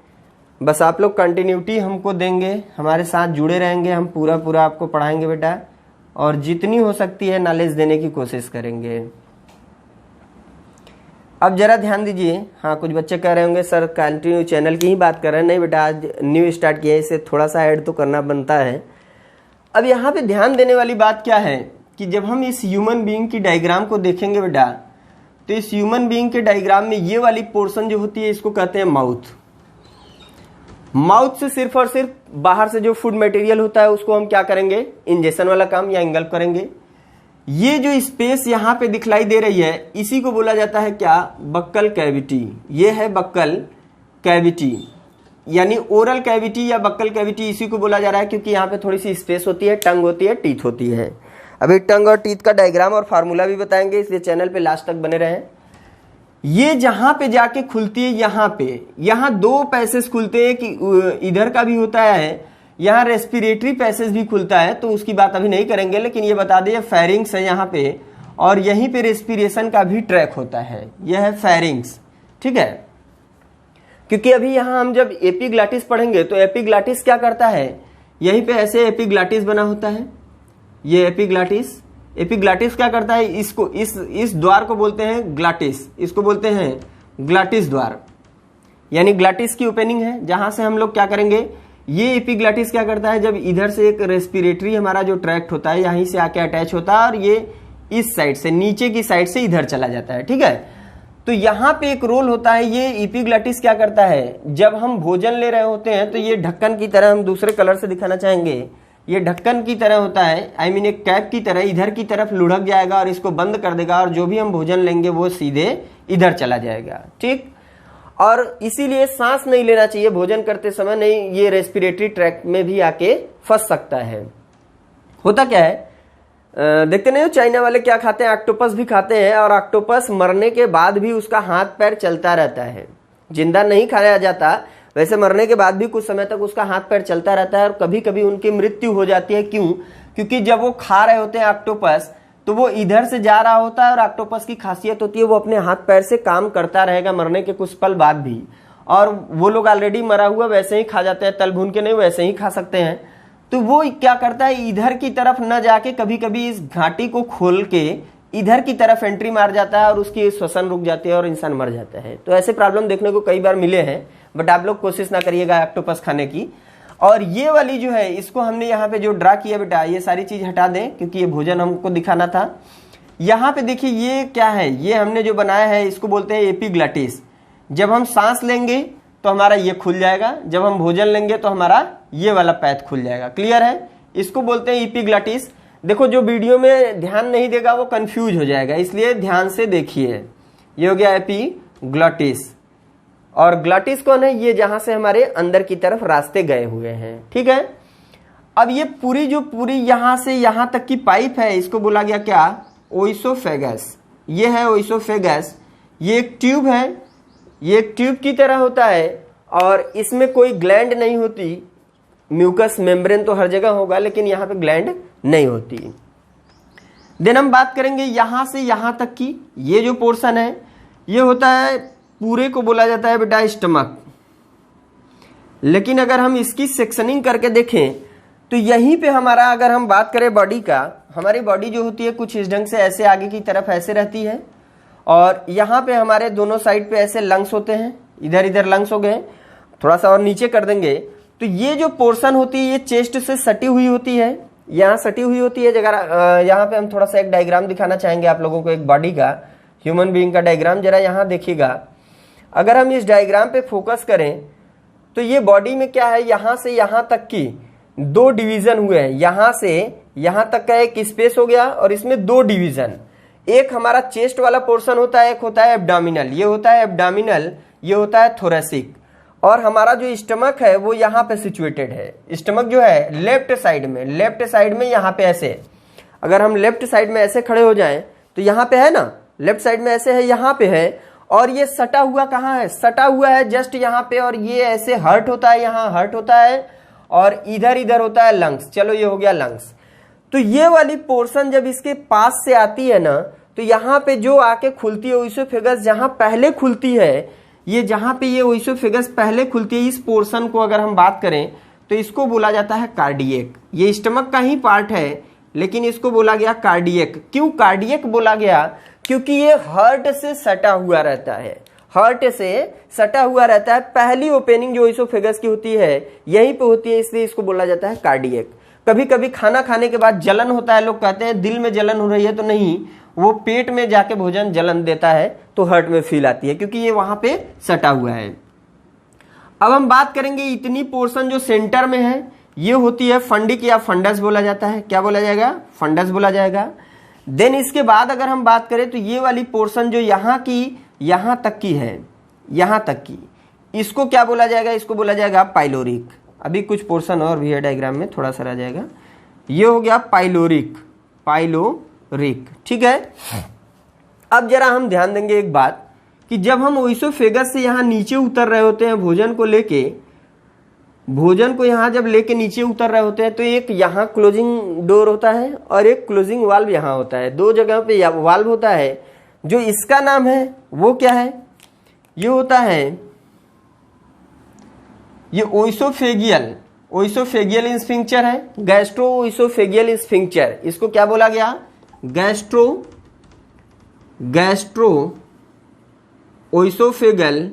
बस आप लोग कंटिन्यूटी हमको देंगे, हमारे साथ जुड़े रहेंगे, हम पूरा आपको पढ़ाएंगे बेटा, और जितनी हो सकती है नॉलेज देने की कोशिश करेंगे। अब जरा ध्यान दीजिए। हाँ, कुछ बच्चे कह रहे होंगे सर कंटिन्यू चैनल की ही बात कर रहे हैं। नहीं बेटा, आज न्यू स्टार्ट किया है, इसे थोड़ा सा ऐड तो करना बनता है। अब यहाँ पे ध्यान देने वाली बात क्या है कि जब हम इस ह्यूमन बीइंग की डायग्राम को देखेंगे बेटा, तो इस ह्यूमन बीइंग के डायग्राम में ये वाली पोर्शन जो होती है इसको कहते हैं माउथ। माउथ से सिर्फ और सिर्फ बाहर से जो फूड मटेरियल होता है उसको हम क्या करेंगे, इंजेक्शन वाला काम या इंगल्प करेंगे। ये जो स्पेस यहाँ पे दिखलाई दे रही है इसी को बोला जाता है क्या, बक्कल कैविटी। ये है बक्कल कैविटी, यानी ओरल कैविटी या बक्कल कैविटी इसी को बोला जा रहा है, क्योंकि यहाँ पे थोड़ी सी स्पेस होती है, टंग होती है, टीथ होती है। अभी टंग और टीथ का डायग्राम और फार्मूला भी बताएंगे, इसलिए चैनल पे लास्ट तक बने रहें। ये जहां पे जाके खुलती है, यहाँ दो पैसेज खुलते हैं, कि इधर का भी होता है, यहाँ रेस्पिरेटरी पैसेज भी खुलता है, तो उसकी बात अभी नहीं करेंगे, लेकिन ये बता दें फेरिंग्स है यहाँ पे, और यहीं पे रेस्पिरेशन का भी ट्रैक होता है, यह है फेरिंग्स। ठीक है, क्योंकि अभी यहाँ हम जब एपिग्लाटिस पढ़ेंगे तो एपिग्लाटिस क्या करता है, यहीं पे ऐसे एपिग्लाटिस बना होता है, ये एपिग्लाटिस क्या करता है, इसको इस द्वार को बोलते हैं ग्लाटिस, इसको बोलते हैं ग्लाटिस द्वार, यानी ग्लाटिस की ओपनिंग है, जहां से हम लोग क्या करेंगे, ये एपिग्लाटिस क्या करता है, जब इधर से एक रेस्पिरेटरी हमारा जो ट्रैक्ट होता है यहीं से आके अटैच होता है, और ये इस साइड से, नीचे की साइड से इधर चला जाता है। ठीक है, तो यहाँ पे एक रोल होता है, ये एपिग्लॉटिस क्या करता है, जब हम भोजन ले रहे होते हैं तो ये ढक्कन की तरह, हम दूसरे कलर से दिखाना चाहेंगे, ये ढक्कन की तरह होता है, आई मीन एक कैप की तरह इधर की तरफ लुढ़क जाएगा और इसको बंद कर देगा और जो भी हम भोजन लेंगे वो सीधे इधर चला जाएगा। ठीक, और इसीलिए सांस नहीं लेना चाहिए भोजन करते समय, नहीं ये रेस्पिरेटरी ट्रैक्ट में भी आके फंस सकता है। होता क्या है, देखते नहीं हो चाइना वाले क्या खाते हैं, ऑक्टोपस भी खाते हैं, और ऑक्टोपस मरने के बाद भी उसका हाथ पैर चलता रहता है, जिंदा नहीं खाया जाता, वैसे मरने के बाद भी कुछ समय तक उसका हाथ पैर चलता रहता है और कभी कभी उनकी मृत्यु हो जाती है। क्यों? क्योंकि जब वो खा रहे होते हैं ऑक्टोपस तो वो इधर से जा रहा होता है और ऑक्टोपस की खासियत होती है वो अपने हाथ पैर से काम करता रहेगा मरने के कुछ पल बाद भी, और वो लोग ऑलरेडी मरा हुआ वैसे ही खा जाते हैं, तल भून के नहीं वैसे ही खा सकते हैं। तो वो क्या करता है, इधर की तरफ न जाके कभी कभी इस घाटी को खोल के इधर की तरफ एंट्री मार जाता है और उसकी श्वसन रुक जाती है और इंसान मर जाता है। तो ऐसे प्रॉब्लम देखने को कई बार मिले हैं, बट आप लोग कोशिश ना करिएगा ऑक्टोपस खाने की। और ये वाली जो है इसको हमने यहाँ पे जो ड्रा किया बेटा, ये सारी चीज हटा दें क्योंकि ये भोजन हमको दिखाना था। यहाँ पे देखिए ये क्या है, ये हमने जो बनाया है इसको बोलते हैं एपिग्लॉटिस। जब हम सांस लेंगे तो हमारा ये खुल जाएगा, जब हम भोजन लेंगे तो हमारा ये वाला पैथ खुल जाएगा। क्लियर है? इसको बोलते हैं एपिग्लॉटिस। देखो जो वीडियो में ध्यान नहीं देगा वो कंफ्यूज हो जाएगा, इसलिए ध्यान से देखिए। ये हो गया एपिग्लॉटिस, और ग्लॉटिस कौन है, ये जहां से हमारे अंदर की तरफ रास्ते गए हुए हैं। ठीक है, अब ये पूरी जो पूरी यहां से यहां तक की पाइप है इसको बोला गया क्या, ओइसोफेगस। ये है ओइसोफेगस, ये एक ट्यूब है, ये एक ट्यूब की तरह होता है और इसमें कोई ग्लैंड नहीं होती। म्यूकस मेम्ब्रेन तो हर जगह होगा लेकिन यहाँ पे ग्लैंड नहीं होती। देन हम बात करेंगे यहां से यहां तक की, ये जो पोर्शन है ये होता है, पूरे को बोला जाता है बेटा स्टमक। लेकिन अगर हम इसकी सेक्शनिंग करके देखें तो यहीं पे हमारा, अगर हम बात करें बॉडी का, हमारी बॉडी जो होती है कुछ इस ढंग से ऐसे आगे की तरफ ऐसे रहती है, और यहाँ पे हमारे दोनों साइड पे ऐसे लंग्स होते हैं, इधर इधर लंग्स हो गए। थोड़ा सा और नीचे कर देंगे तो ये जो पोर्शन होती है ये चेस्ट से सटी हुई होती है, यहाँ सटी हुई होती है जगह। यहाँ पे हम थोड़ा सा एक डायग्राम दिखाना चाहेंगे आप लोगों को, एक बॉडी का, ह्यूमन बीइंग का डायग्राम। जरा यहाँ देखिएगा, अगर हम इस डायग्राम पे फोकस करें तो ये बॉडी में क्या है, यहां से यहां तक की दो डिवीजन हुए हैं। यहां से यहां तक का एक स्पेस हो गया और इसमें दो डिवीजन, एक हमारा चेस्ट वाला पोर्शन होता है, एक होता है एब्डोमिनल। ये होता है एब्डोमिनल, ये होता है थोरेसिक। और हमारा जो स्टमक है वो यहाँ पे सिचुएटेड है। स्टमक जो है लेफ्ट साइड में, लेफ्ट साइड में यहाँ पे ऐसे, अगर हम लेफ्ट साइड में ऐसे खड़े हो जाएं तो यहाँ पे है ना, लेफ्ट साइड में ऐसे है, यहाँ पे है, और ये सटा हुआ कहाँ है, सटा हुआ है जस्ट यहाँ पे, और ये ऐसे हर्ट होता है, यहाँ हर्ट होता है, और इधर इधर होता है लंग्स। चलो ये हो गया लंग्स। तो ये वाली पोर्शन जब इसके पास से आती है ना तो यहाँ पे जो आके खुलती है ओइसोफेगस, जहां पहले खुलती है, ये जहां पे ये ओइसोफेगस पहले खुलती है, इस पोर्शन को अगर हम बात करें तो इसको बोला जाता है कार्डियक। ये स्टमक का ही पार्ट है लेकिन इसको बोला गया कार्डियक। क्यों कार्डियक बोला गया? क्योंकि ये हार्ट से सटा हुआ रहता है, हार्ट से सटा हुआ रहता है। पहली ओपनिंग जो ओइसोफेगस की होती है यहीं पे होती है, इसलिए इसको बोला जाता है कार्डियक। कभी कभी खाना खाने के बाद जलन होता है, लोग कहते हैं दिल में जलन हो रही है, तो नहीं, वो पेट में जाके भोजन जलन देता है तो हार्ट में फील आती है क्योंकि ये वहां पे सटा हुआ है। अब हम बात करेंगे इतनी पोर्शन जो सेंटर में है ये होती है फंडिक या फंडस बोला जाता है। क्या बोला जाएगा? फंडस बोला जाएगा। देन इसके बाद अगर हम बात करें तो ये वाली पोर्शन जो यहाँ की यहाँ तक की है, यहाँ तक की, इसको क्या बोला जाएगा? इसको बोला जाएगा पाइलोरिक। अभी कुछ पोर्शन और भी है डायग्राम में, थोड़ा सा रह जाएगा। ये हो गया पाइलोरिक, पाइलोरिक। ठीक है, अब जरा हम ध्यान देंगे एक बात कि जब हम ओइसोफेगस से यहाँ नीचे उतर रहे होते हैं भोजन को लेके, भोजन को यहाँ जब लेके नीचे उतर रहे होते हैं तो एक यहाँ क्लोजिंग डोर होता है और एक क्लोजिंग वाल्व यहाँ होता है। दो जगह पे वाल्व होता है। जो इसका नाम है वो क्या है? ये होता है, ये ओइसोफेगियल, ओइसोफेगियल स्फिंक्चर है, गैस्ट्रो ओइसोफेगियल स्फिंक्चर। इसको क्या बोला गया? गैस्ट्रो ओइसोफेगल,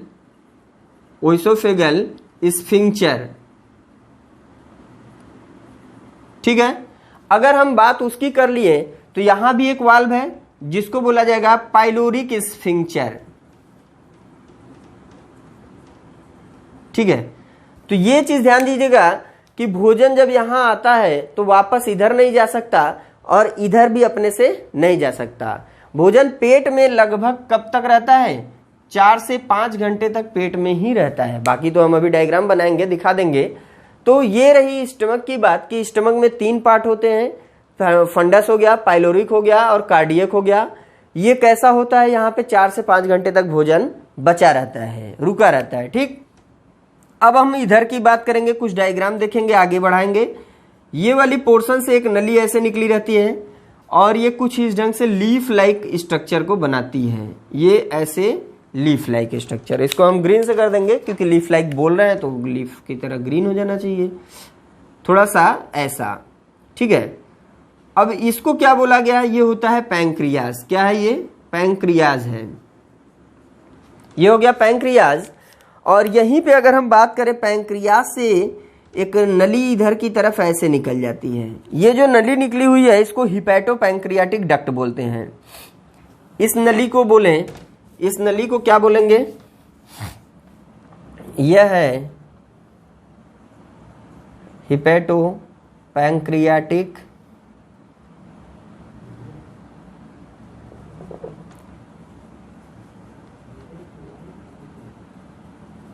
ओइसोफेगल स्फिंक्चर। ठीक है, अगर हम बात उसकी कर लिए तो यहां भी एक वाल्व है जिसको बोला जाएगा पाइलोरिक स्फिंक्चर। ठीक है, तो ये चीज ध्यान दीजिएगा कि भोजन जब यहाँ आता है तो वापस इधर नहीं जा सकता और इधर भी अपने से नहीं जा सकता। भोजन पेट में लगभग कब तक रहता है? 4 से 5 घंटे तक पेट में ही रहता है। बाकी तो हम अभी डायग्राम बनाएंगे, दिखा देंगे। तो ये रही स्टमक की बात कि स्टमक में 3 पार्ट होते हैं, फंडस हो गया, पाइलोरिक हो गया और कार्डियक हो गया। ये कैसा होता है? यहाँ पे 4 से 5 घंटे तक भोजन बचा रहता है, रुका रहता है। ठीक, अब हम इधर की बात करेंगे, कुछ डायग्राम देखेंगे, आगे बढ़ाएंगे। ये वाली पोर्शन से एक नली ऐसे निकली रहती है और ये कुछ इस ढंग से लीफ लाइक स्ट्रक्चर को बनाती है। ये ऐसे लीफ लाइक स्ट्रक्चर, इसको हम ग्रीन से कर देंगे क्योंकि लीफ लाइक बोल रहे हैं तो लीफ की तरह ग्रीन हो जाना चाहिए, थोड़ा सा ऐसा। ठीक है, अब इसको क्या बोला गया? ये होता है पैंक्रियाज। क्या है ये? पैंक्रियाज है। ये हो गया पैंक्रियाज। और यहीं पे अगर हम बात करें, पैंक्रियाज से एक नली इधर की तरफ ऐसे निकल जाती है। ये जो नली निकली हुई है इसको हिपैटो पैंक्रियाटिक डक्ट बोलते हैं। इस नली को बोलें, इस नली को क्या बोलेंगे? यह है हिपैटो पैंक्रियाटिक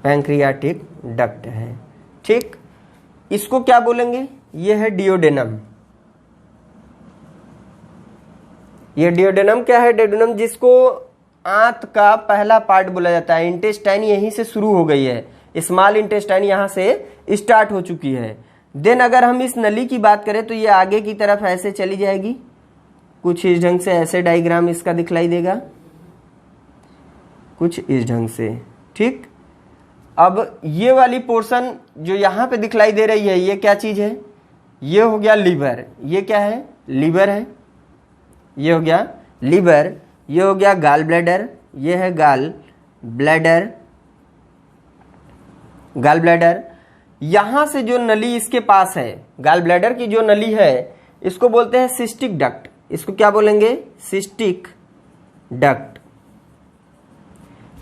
पैंक्रियाटिक डक्ट है। ठीक, इसको क्या बोलेंगे? ये है डियोडेनम। ये डियोडेनम क्या है? डियोडेनम जिसको आंत का पहला पार्ट बोला जाता है। इंटेस्टाइन यहीं से शुरू हो गई है, स्मॉल इंटेस्टाइन यहां से स्टार्ट हो चुकी है। देन अगर हम इस नली की बात करें तो ये आगे की तरफ ऐसे चली जाएगी, कुछ इस ढंग से ऐसे डायग्राम इसका दिखलाई देगा, कुछ इस ढंग से। ठीक, अब ये वाली पोर्शन जो यहाँ पे दिखलाई दे रही है, ये क्या चीज है? ये हो गया लीवर। ये क्या है? लीवर है। ये हो गया लीवर। ये हो गया गाल ब्लैडर। ये है गाल ब्लैडर। गाल ब्लैडर, यहां से जो नली इसके पास है, गाल ब्लैडर की जो नली है, इसको बोलते हैं सिस्टिक डक्ट। इसको क्या बोलेंगे? Cystic duct.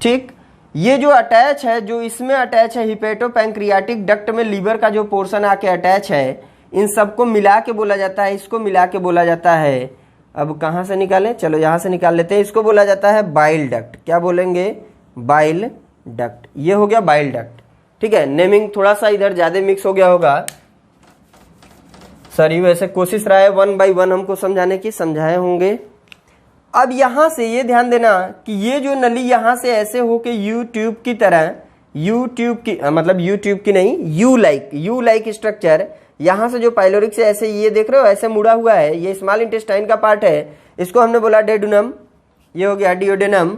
ठीक, ये जो अटैच है, जो इसमें अटैच है हिपैटो पैंक्रियाटिक डक्ट में लीवर का जो पोर्शन आके अटैच है, इन सबको मिला के बोला जाता है, इसको मिला के बोला जाता है। अब कहां से निकालें? चलो यहां से निकाल लेते हैं। इसको बोला जाता है बाइल डक्ट। क्या बोलेंगे? Bile duct. ये हो गया बाइल डक्ट। ठीक है, नेमिंग थोड़ा सा इधर ज्यादा मिक्स हो गया होगा, सर वैसे कोशिश रहा है 1 by 1 हमको समझाने की, समझाए होंगे। अब यहां से ये ध्यान देना कि ये जो नली यहां से ऐसे होके यू ट्यूब की तरह, यू ट्यूब की मतलब यू ट्यूब की नहीं, यू लाइक स्ट्रक्चर, यहां से जो पाइलोरिक से ऐसे ये देख रहे हो ऐसे मुड़ा हुआ है, ये स्मॉल इंटेस्टाइन का पार्ट है, इसको हमने बोला डेडुनम। ये हो गया डियोडेनम।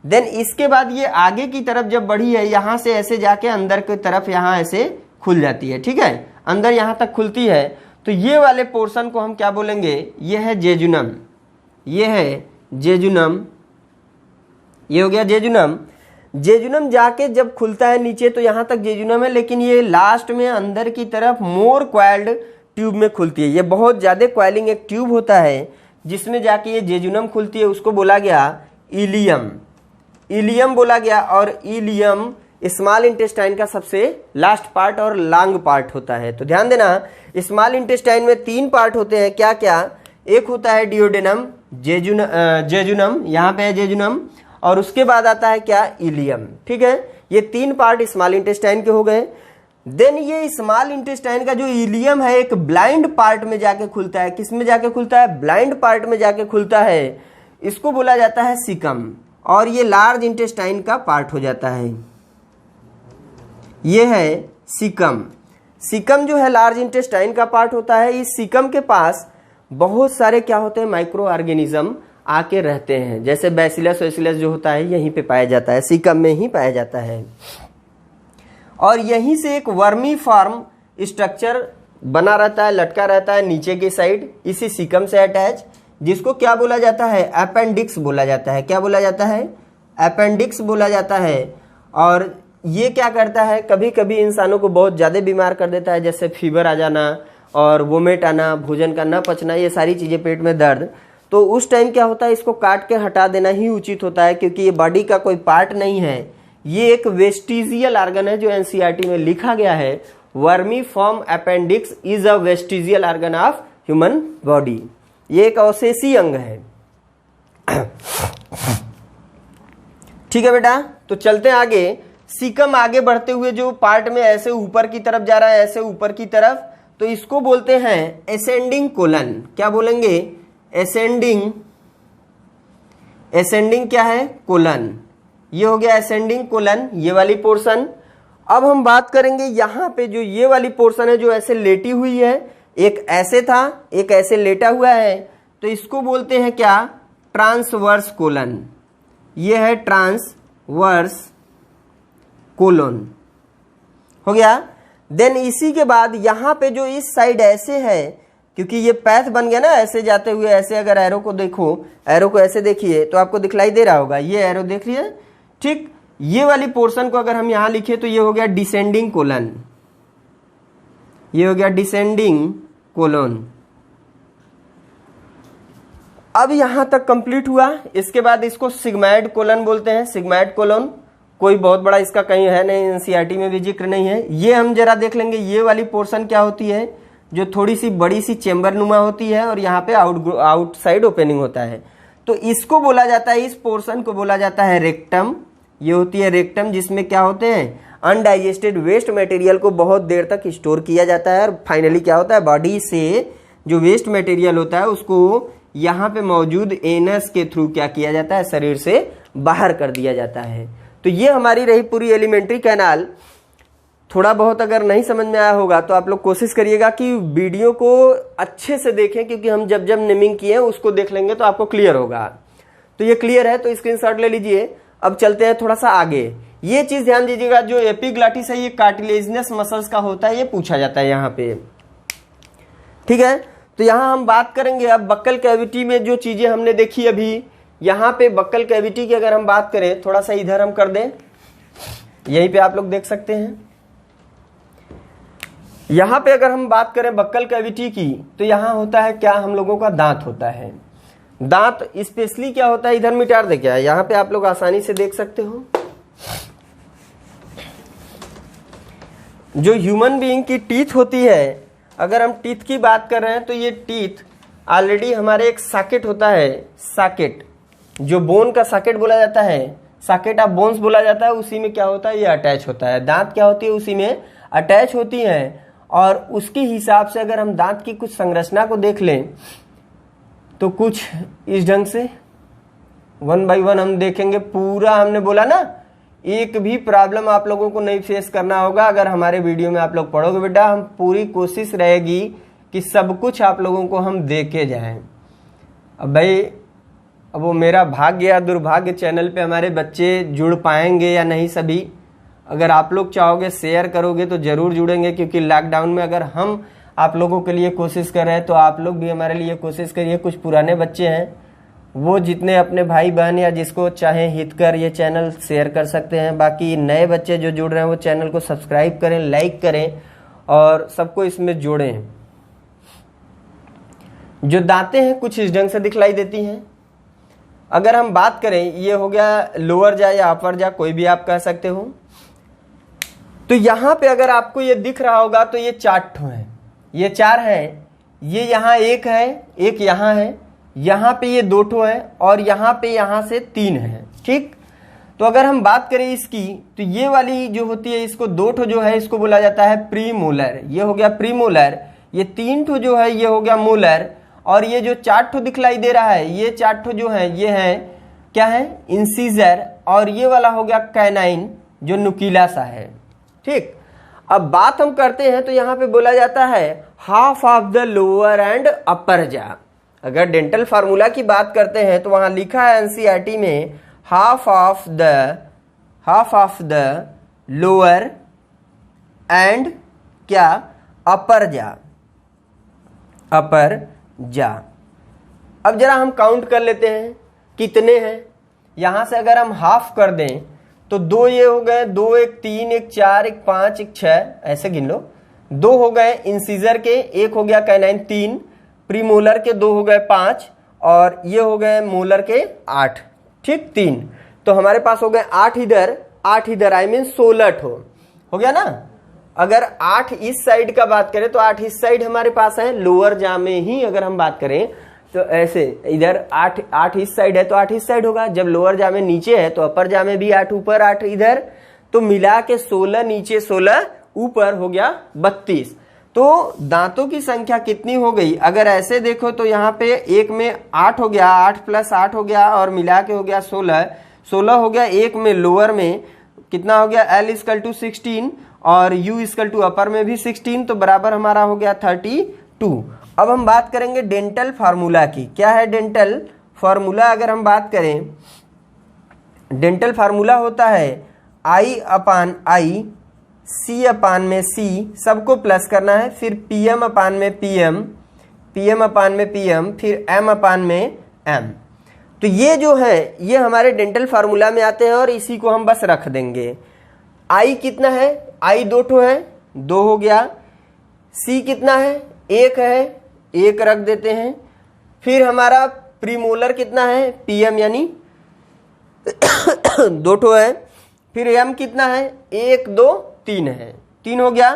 देन इसके बाद ये आगे की तरफ जब बढ़ी है, यहां से ऐसे जाके अंदर की तरफ यहां ऐसे खुल जाती है। ठीक है, अंदर यहां तक खुलती है। तो ये वाले पोर्शन को हम क्या बोलेंगे? ये है जेजुनम। ये है जेजुनम। ये हो गया जेजुनम। जेजुनम जाके जब खुलता है नीचे तो यहां तक जेजुनम है, लेकिन ये लास्ट में अंदर की तरफ मोर क्वाइल्ड ट्यूब में खुलती है। ये बहुत ज्यादा क्वाइलिंग एक ट्यूब होता है जिसमें जाके ये जेजुनम खुलती है, उसको बोला गया इलियम। इलियम बोला गया। और इलियम स्मॉल इंटेस्टाइन का सबसे लास्ट पार्ट और लॉन्ग पार्ट होता है। तो ध्यान देना, स्मॉल इंटेस्टाइन में 3 पार्ट होते हैं। क्या क्या? एक होता है डियोडेनम, जेजुनम, यहाँ पे है जेजुनम, और उसके बाद आता है क्या? इलियम। ठीक है, ये 3 पार्ट स्मॉल इंटेस्टाइन के हो गए। देन ये स्मॉल इंटेस्टाइन का जो इलियम है एक ब्लाइंड पार्ट में जाके खुलता है। किस में जाके खुलता है? ब्लाइंड पार्ट में जाके खुलता है। इसको बोला जाता है सीकम, और ये लार्ज इंटेस्टाइन का पार्ट हो जाता है। ये है सीकम। सीकम जो है लार्ज इंटेस्टाइन का पार्ट होता है। इस सीकम के पास बहुत सारे क्या होते हैं? माइक्रो ऑर्गेनिज्म आके रहते हैं, जैसे बैसिलस वैसिलस जो होता है यहीं पे पाया जाता है, सीकम में ही पाया जाता है। और यहीं से एक वर्मी फॉर्म स्ट्रक्चर बना रहता है, लटका रहता है नीचे की साइड, इसी सीकम से अटैच, जिसको क्या बोला जाता है? अपेंडिक्स बोला जाता है। क्या बोला जाता है? अपेंडिक्स बोला जाता है। और ये क्या करता है? कभी कभी इंसानों को बहुत ज्यादा बीमार कर देता है, जैसे फीवर आ जाना और वोमिट आना, भोजन का न पचना, ये सारी चीजें, पेट में दर्द। तो उस टाइम क्या होता है? इसको काट के हटा देना ही उचित होता है, क्योंकि ये बॉडी का कोई पार्ट नहीं है, ये एक वेस्टिजियल ऑर्गन है जो एनसीईआरटी में लिखा गया है। Vermiform appendix is a vestigial organ of human body. ये एक अवशेषी अंग है। ठीक है बेटा, तो चलते हैं आगे। सीकम आगे बढ़ते हुए जो पार्ट में ऐसे ऊपर की तरफ जा रहा है, ऐसे ऊपर की तरफ, तो इसको बोलते हैं एसेंडिंग कोलन। क्या बोलेंगे? एसेंडिंग। एसेंडिंग क्या है? कोलन। ये हो गया एसेंडिंग कोलन, ये वाली पोर्शन। अब हम बात करेंगे यहां पे जो ये वाली पोर्शन है जो ऐसे लेटी हुई है, एक ऐसे था, एक ऐसे लेटा हुआ है, तो इसको बोलते हैं क्या? Transverse colon. ये है ट्रांसवर्स कोलन, हो गया। देन इसी के बाद यहां पे जो इस साइड ऐसे है, क्योंकि ये पैथ बन गया ना ऐसे जाते हुए, ऐसे अगर एरो को देखो, एरो को ऐसे देखिए तो आपको दिखलाई दे रहा होगा, ये एरो देख रही है, ठीक। ये वाली पोर्शन को अगर हम यहां लिखे तो ये हो गया डिसेंडिंग कोलन, ये हो गया डिसेंडिंग कोलन। अब यहां तक कंप्लीट हुआ। इसके बाद इसको सिग्मॉइड कोलन बोलते हैं, सिग्मॉइड कोलन। कोई बहुत बड़ा इसका कहीं है नहीं, एनसीईआरटी में भी जिक्र नहीं है। ये हम जरा देख लेंगे, ये वाली पोर्शन क्या होती है, जो थोड़ी सी बड़ी सी चेम्बर नुमा होती है और यहाँ पे आउटसाइड ओपनिंग होता है, तो इसको बोला जाता है, इस पोर्शन को बोला जाता है रेक्टम। ये होती है रेक्टम, जिसमें क्या होते हैं? अनडाइजेस्टेड वेस्ट मटेरियल को बहुत देर तक स्टोर किया जाता है, और फाइनली क्या होता है? बॉडी से जो वेस्ट मटेरियल होता है उसको यहाँ पे मौजूद एनस के थ्रू क्या किया जाता है? शरीर से बाहर कर दिया जाता है। तो ये हमारी रही पूरी एलिमेंट्री कैनाल। थोड़ा बहुत अगर नहीं समझ में आया होगा तो आप लोग कोशिश करिएगा कि वीडियो को अच्छे से देखें, क्योंकि हम जब जब नेमिंग किए उसको देख लेंगे तो आपको क्लियर होगा। तो ये क्लियर है तो स्क्रीनशॉट ले लीजिए। अब चलते हैं थोड़ा सा आगे। ये चीज ध्यान दीजिएगा, जो एपिग्लॉटिस है ये कार्टिलेजिनस मसल्स का होता है, ये पूछा जाता है यहाँ पे, ठीक है। तो यहाँ हम बात करेंगे अब बक्कल कैविटी में जो चीजें हमने देखी अभी। यहाँ पे बक्कल कैविटी की अगर हम बात करें, थोड़ा सा इधर हम कर दें, यहीं पे आप लोग देख सकते हैं। यहाँ पे अगर हम बात करें बक्कल कैविटी की, तो यहाँ होता है क्या? हम लोगों का दांत होता है। दांत स्पेशली क्या होता है, इधर मिटार दे क्या, यहाँ पे आप लोग आसानी से देख सकते हो। जो ह्यूमन बीइंग की टीथ होती है, अगर हम टीथ की बात कर रहे हैं तो ये टीथ ऑलरेडी हमारे एक सॉकेट होता है, सॉकेट, जो बोन का सॉकेट बोला जाता है, सॉकेट ऑफ बोन्स बोला जाता है, उसी में क्या होता है? ये अटैच होता है। दांत क्या होती है? उसी में अटैच होती है। और उसके हिसाब से अगर हम दांत की कुछ संरचना को देख लें तो कुछ इस ढंग से वन बाय वन हम देखेंगे। पूरा हमने बोला ना, एक भी प्रॉब्लम आप लोगों को नहीं फेस करना होगा अगर हमारे वीडियो में आप लोग पढ़ोगे बेटा। हम पूरी कोशिश रहेगी कि सब कुछ आप लोगों को हम दे के जाएं। अब भाई, अब वो मेरा भाग्य या दुर्भाग्य, चैनल पे हमारे बच्चे जुड़ पाएंगे या नहीं सभी। अगर आप लोग चाहोगे, शेयर करोगे तो जरूर जुड़ेंगे, क्योंकि लॉकडाउन में अगर हम आप लोगों के लिए कोशिश कर रहे हैं तो आप लोग भी हमारे लिए कोशिश करिए। कुछ पुराने बच्चे हैं, वो जितने अपने भाई बहन या जिसको चाहे हित कर ये चैनल शेयर कर सकते हैं। बाकी नए बच्चे जो जुड़ रहे हैं वो चैनल को सब्सक्राइब करें, लाइक करें और सबको इसमें जोड़ें। जो दांतें हैं कुछ इस ढंग से दिखलाई देती हैं। अगर हम बात करें, ये हो गया लोअर जा या अपर जा, कोई भी आप कह सकते हो। तो यहां पे अगर आपको ये दिख रहा होगा तो ये 4 ठो है, ये 4 है। ये यहाँ एक है, एक यहाँ है, यहाँ पे ये 2 ठो है और यहाँ पे यहाँ से 3 है, ठीक। तो अगर हम बात करें इसकी, तो ये वाली जो होती है, इसको 2 ठो जो है इसको बोला जाता है प्रीमोलर। ये हो गया प्रीमोलर। ये 3 ठो जो है ये हो गया मोलर। और ये जो 4 ठो दिखलाई दे रहा है, ये 4 ठो जो है ये है क्या है? इंसीजर। और ये वाला हो गया कैनाइन, जो नुकीला सा है, ठीक। अब बात हम करते हैं तो यहाँ पे बोला जाता है half of the lower and upper जा। अगर डेंटल फार्मूला की बात करते हैं तो वहां लिखा है एनसीईआरटी में half of the lower and क्या? अपर जा, अपर जा। अब जरा हम काउंट कर लेते हैं कितने हैं। यहां से अगर हम हाफ कर दें तो 2 ये हो गए, 2 1 3 1 4 1 5 1 6, ऐसे गिन लो। 2 हो गए इंसीजर के, 1 हो गया कैनाइन 3, प्रीमोलर के 2 हो गए 5 और ये हो गए मोलर के 8, ठीक 3। तो हमारे पास हो गए 8 इधर 8 इधर, आई मीन 16 ठो हो गया ना। अगर 8 इस साइड का बात करें तो 8 इस साइड हमारे पास है, लोअर जा में ही अगर हम बात करें तो ऐसे इधर 8 इस साइड है तो 8 इस साइड होगा। जब लोअर जा में नीचे है तो अपर जा में भी 8 ऊपर 8 इधर, तो मिला के 16 नीचे 16 ऊपर हो गया 32। तो दांतों की संख्या कितनी हो गई? अगर ऐसे देखो तो यहाँ पे एक में 8 हो गया, 8 + 8 हो गया और मिला के हो गया 16, 16 हो गया। एक में लोअर में कितना हो गया? L = 16 और U = अपर में भी 16, तो बराबर हमारा हो गया 32। अब हम बात करेंगे डेंटल फार्मूला की। क्या है डेंटल फार्मूला? अगर हम बात करें, डेंटल फार्मूला होता है I/I, C/C, सबको प्लस करना है, फिर PM/PM, PM/PM, फिर M/M। तो ये जो है ये हमारे डेंटल फार्मूला में आते हैं और इसी को हम बस रख देंगे। I कितना है? I 2 ठो है, 2 हो गया। C कितना है? 1 है, 1 रख देते हैं। फिर हमारा प्रीमोलर कितना है? PM यानी 2 ठो है। फिर M कितना है? 1 2 3 है, 3 हो गया।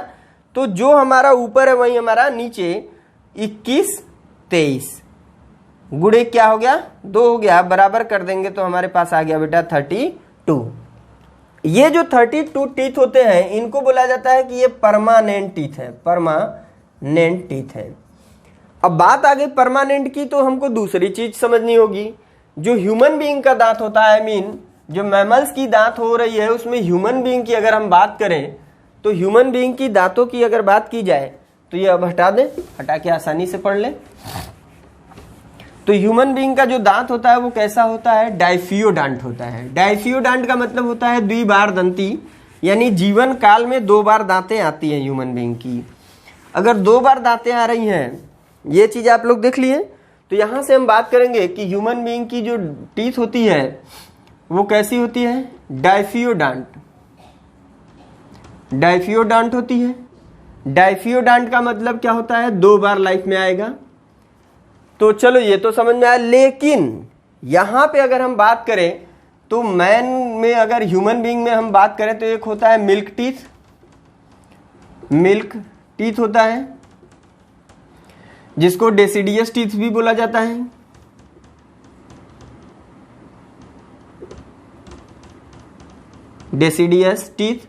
तो जो हमारा ऊपर है वही हमारा नीचे 21 23 गुणे क्या हो गया? 2 हो गया। बराबर कर देंगे तो हमारे पास आ गया बेटा 32। ये जो 32 टीथ होते हैं इनको बोला जाता है कि ये परमानेंट टीथ है, परमानेंट टीथ है। अब बात आ गई परमानेंट की, तो हमको दूसरी चीज समझनी होगी। जो ह्यूमन बीइंग का दांत होता है, आई मीन जो मैमल्स की दांत हो रही है उसमें ह्यूमन बीइंग की अगर हम बात करें तो ह्यूमन बीइंग की दांतों की अगर बात की जाए तो ये अब हटा दें, हटा के आसानी से पढ़ लें। तो ह्यूमन बीइंग का जो दांत होता है वो कैसा होता है? डाइफियोडांट होता है। डाइफियोडांट का मतलब होता है द्विबार दंती, यानी जीवन काल में 2 बार दांतें आती हैं ह्यूमन बीइंग की। अगर 2 बार दांतें आ रही हैं, ये चीज आप लोग देख लिए, तो यहां से हम बात करेंगे कि ह्यूमन बीइंग की जो टीथ होती है वो कैसी होती है? डाइफियोडांट, डाइफियोडांट होती है। डाइफियोडांट का मतलब क्या होता है? 2 बार लाइफ में आएगा। तो चलो ये तो समझ में आया, लेकिन यहां पे अगर हम बात करें तो मैन में अगर ह्यूमन बीइंग में हम बात करें तो एक होता है मिल्क टीथ, मिल्क टीथ होता है जिसको डेसिडियस टीथ भी बोला जाता है। Deciduous teeth.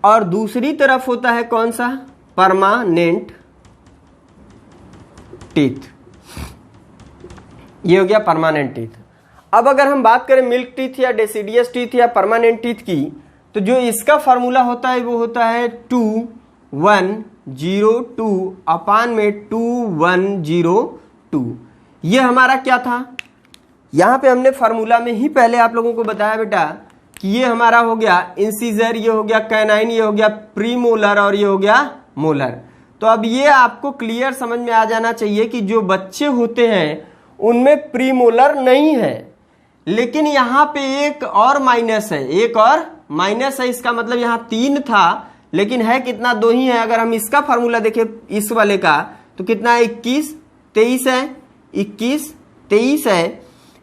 और दूसरी तरफ होता है कौन सा? Permanent teeth. ये हो गया परमानेंट टीथ। अब अगर हम बात करें मिल्क टीथ या डेसिडियस टीथ या परमानेंट टीथ की, तो जो इसका फार्मूला होता है वो होता है 2102 अपान में 2102। ये हमारा क्या था? यहां पे हमने फार्मूला में ही पहले आप लोगों को बताया बेटा कि ये हमारा हो गया इंसीजर, ये हो गया कैनाइन, ये हो गया प्रीमोलर और ये हो गया मोलर। तो अब ये आपको क्लियर समझ में आ जाना चाहिए कि जो बच्चे होते हैं उनमें प्रीमोलर नहीं है, लेकिन यहां पे एक और माइनस है, एक और माइनस है। इसका मतलब यहां 3 था लेकिन है कितना? 2 ही है। अगर हम इसका फार्मूला देखें इस वाले का तो कितना है? 21 23 है, 21 23 है।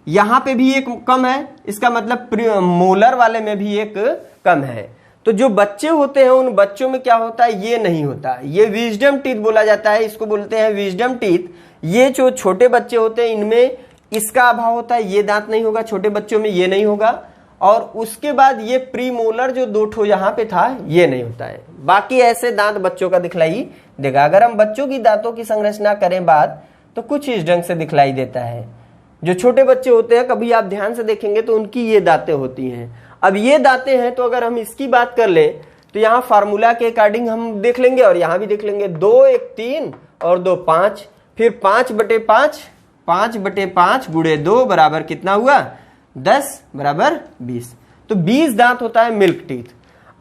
यहां पे भी एक कम है, इसका मतलब मोलर वाले में भी एक कम है। तो जो बच्चे होते हैं उन बच्चों में क्या होता है? ये नहीं होता। ये विजडम टीथ बोला जाता है, इसको बोलते हैं विजडम टीथ। ये जो छोटे बच्चे होते हैं इनमें इसका अभाव होता है, ये दांत नहीं होगा छोटे बच्चों में, ये नहीं होगा। और उसके बाद ये प्रीमोलर जो 2 ठो यहां पे था ये नहीं होता है। बाकी ऐसे दांत बच्चों का दिखलाई देगा। अगर हम बच्चों की दांतों की संरचना करें बात तो कुछ इस ढंग से दिखलाई देता है। जो छोटे बच्चे होते हैं कभी आप ध्यान से देखेंगे तो उनकी ये दांतें होती हैं। अब ये दांतें हैं तो अगर हम इसकी बात कर लें तो यहाँ फार्मूला के अकॉर्डिंग हम देख लेंगे और यहाँ भी देख लेंगे। 2 1 3 और 2 5, फिर 5/5, 5/5 गुणे 2 बराबर कितना हुआ? 10 बराबर 20। तो 20 दांत होता है मिल्क टीथ।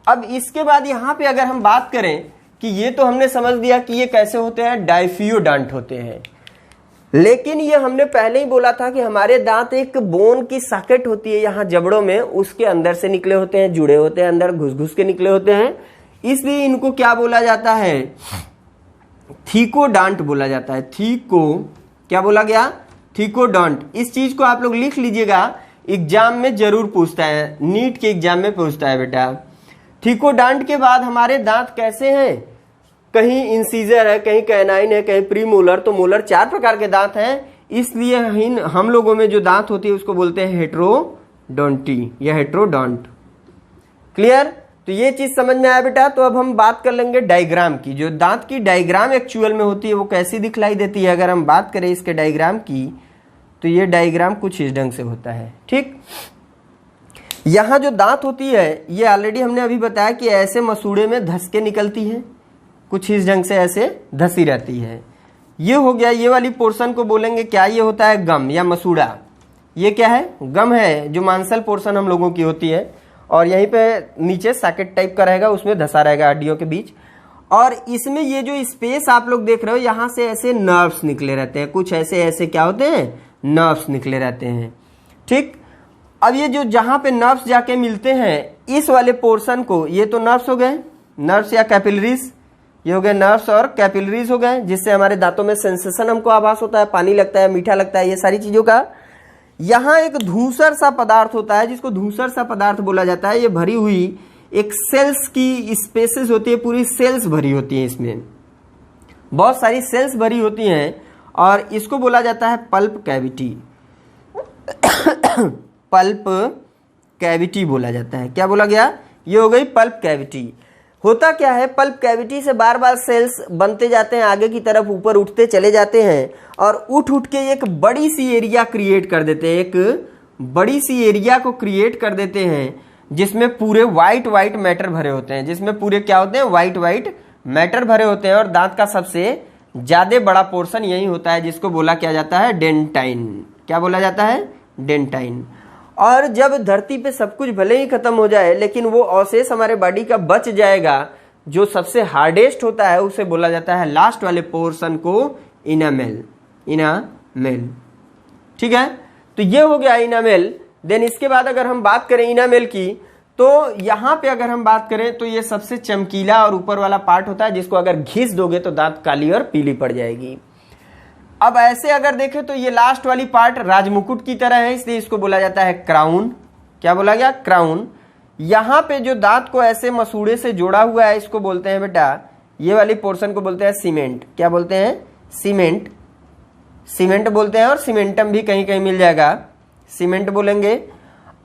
अब इसके बाद यहाँ पे अगर हम बात करें कि ये तो हमने समझ लिया कि ये कैसे होते हैं, डाइफियोडांट होते हैं। लेकिन ये हमने पहले ही बोला था कि हमारे दांत एक बोन की सॉकेट होती है यहाँ जबड़ों में, उसके अंदर से निकले होते हैं, जुड़े होते हैं, अंदर घुस घुस के निकले होते हैं। इसलिए इनको क्या बोला जाता है? थीकोडांट बोला जाता है। थीको क्या बोला गया? थीकोडांट। इस चीज को आप लोग लिख लीजिएगा एग्जाम में जरूर पूछता है, नीट के एग्जाम में पूछता है बेटा। थिकोडांट के बाद हमारे दांत कैसे हैं, कहीं इंसीजर है, कहीं कैनाइन है, कहीं प्रीमोलर। तो मोलर 4 प्रकार के दांत हैं, इसलिए हम लोगों में जो दांत होती है उसको बोलते हैं हेट्रोडोंटी या हेट्रोडोंट। क्लियर? तो ये चीज समझ में आया बेटा। तो अब हम बात कर लेंगे डायग्राम की। जो दांत की डायग्राम एक्चुअल में होती है वो कैसी दिखलाई देती है। अगर हम बात करें इसके डायग्राम की तो ये डायग्राम कुछ इस ढंग से होता है। ठीक, यहां जो दांत होती है ये ऑलरेडी हमने अभी बताया कि ऐसे मसूड़े में धस के निकलती है, कुछ इस ढंग से ऐसे धसी रहती है। ये हो गया, ये वाली पोर्शन को बोलेंगे क्या, ये होता है गम या मसूड़ा। ये क्या है, गम है, जो मांसल पोर्शन हम लोगों की होती है। और यहीं पे नीचे सैकेट टाइप का रहेगा, उसमें धसा रहेगा हड्डियों के बीच। और इसमें ये जो स्पेस आप लोग देख रहे हो, यहां से ऐसे नर्व्स निकले रहते हैं, कुछ ऐसे ऐसे क्या होते हैं, नर्व्स निकले रहते हैं। ठीक, अब ये जो जहां पे नर्व्स जाके मिलते हैं, इस वाले पोर्शन को, ये तो नर्व्स हो गए, नर्व्स या कैपिलरीज, ये हो गए नर्व्स और कैपिलरीज हो गए, जिससे हमारे दांतों में सेंसेशन हमको आभास होता है, पानी लगता है, मीठा लगता है, ये सारी चीजों का। यहां एक धूसर सा पदार्थ होता है जिसको धूसर सा पदार्थ बोला जाता है। ये भरी हुई एक सेल्स की स्पेसेस होती है, पूरी सेल्स भरी होती है, इसमें बहुत सारी सेल्स भरी होती हैं और इसको बोला जाता है पल्प कैविटी। पल्प कैविटी बोला जाता है। क्या बोला गया, ये हो गई पल्प कैविटी। होता क्या है, पल्प कैविटी से बार बार सेल्स बनते जाते हैं, आगे की तरफ ऊपर उठते चले जाते हैं और उठ उठ के एक बड़ी सी एरिया क्रिएट कर देते हैं, एक बड़ी सी एरिया को क्रिएट कर देते हैं जिसमें पूरे व्हाइट व्हाइट मैटर भरे होते हैं, जिसमें पूरे क्या होते हैं, व्हाइट व्हाइट मैटर भरे होते हैं। और दांत का सबसे ज्यादा बड़ा पोर्शन यही होता है, जिसको बोला क्या जाता है, डेंटाइन। क्या बोला जाता है, डेंटाइन। और जब धरती पे सब कुछ भले ही खत्म हो जाए, लेकिन वो अवशेष हमारे बॉडी का बच जाएगा, जो सबसे हार्डेस्ट होता है उसे बोला जाता है, लास्ट वाले पोर्शन को, इनामेल। इनामेल, ठीक है। तो ये हो गया इनामेल। देन इसके बाद अगर हम बात करें इनामेल की, तो यहां पे अगर हम बात करें तो ये सबसे चमकीला और ऊपर वाला पार्ट होता है, जिसको अगर घिस दोगे तो दांत काली और पीली पड़ जाएगी। अब ऐसे अगर देखें तो ये लास्ट वाली पार्ट राजमुकुट की तरह है, इसलिए इसको बोला जाता है क्राउन। क्या बोला गया, क्राउन। यहां पे जो दांत को ऐसे मसूड़े से जोड़ा हुआ है, इसको बोलते हैं बेटा, ये वाली पोर्शन को बोलते हैं सीमेंट। क्या बोलते हैं, सीमेंट। सीमेंट बोलते हैं, और सीमेंटम भी कहीं कहीं मिल जाएगा, सीमेंट बोलेंगे।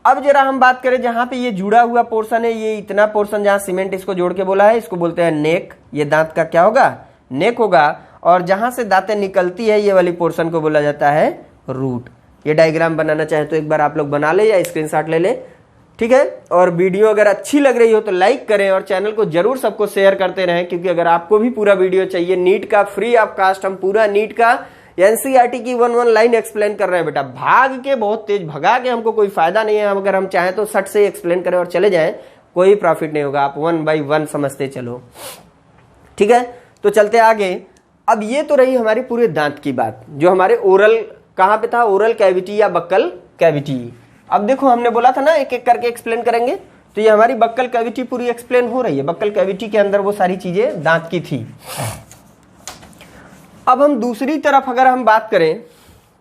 अब जरा हम बात करें जहां पे ये जुड़ा हुआ पोर्शन है, ये इतना पोर्शन जहां सीमेंट इसको जोड़ के बोला है, इसको बोलते हैं नेक। ये दांत का क्या होगा, नेक होगा। और जहां से दांतें निकलती है, ये वाली पोर्शन को बोला जाता है रूट। ये डायग्राम बनाना चाहे तो एक बार आप लोग बना ले या स्क्रीनशॉट ले ले, ठीक है। और वीडियो अगर अच्छी लग रही हो तो लाइक करें और चैनल को जरूर सबको शेयर करते रहें, क्योंकि अगर आपको भी पूरा वीडियो चाहिए नीट का फ्री ऑफ कास्ट, हम पूरा नीट का एनसीईआरटी की 1-1 लाइन एक्सप्लेन कर रहे हैं बेटा। भाग के बहुत तेज भगा के हमको कोई फायदा नहीं है। अगर हम चाहें तो सट से एक्सप्लेन करें और चले जाएं, कोई प्रॉफिट नहीं होगा। आप 1 by 1 समझते चलो, ठीक है। तो चलते आगे। अब ये तो रही हमारी पूरे दांत की बात, जो हमारे ओरल कहां पे था, ओरल कैविटी या बक्कल कैविटी। अब देखो हमने बोला था ना एक एक करके एक्सप्लेन करेंगे, तो ये हमारी बक्कल कैविटी पूरी एक्सप्लेन हो रही है। बक्कल कैविटी के अंदर वो सारी चीजें दांत की थी। अब हम दूसरी तरफ अगर हम बात करें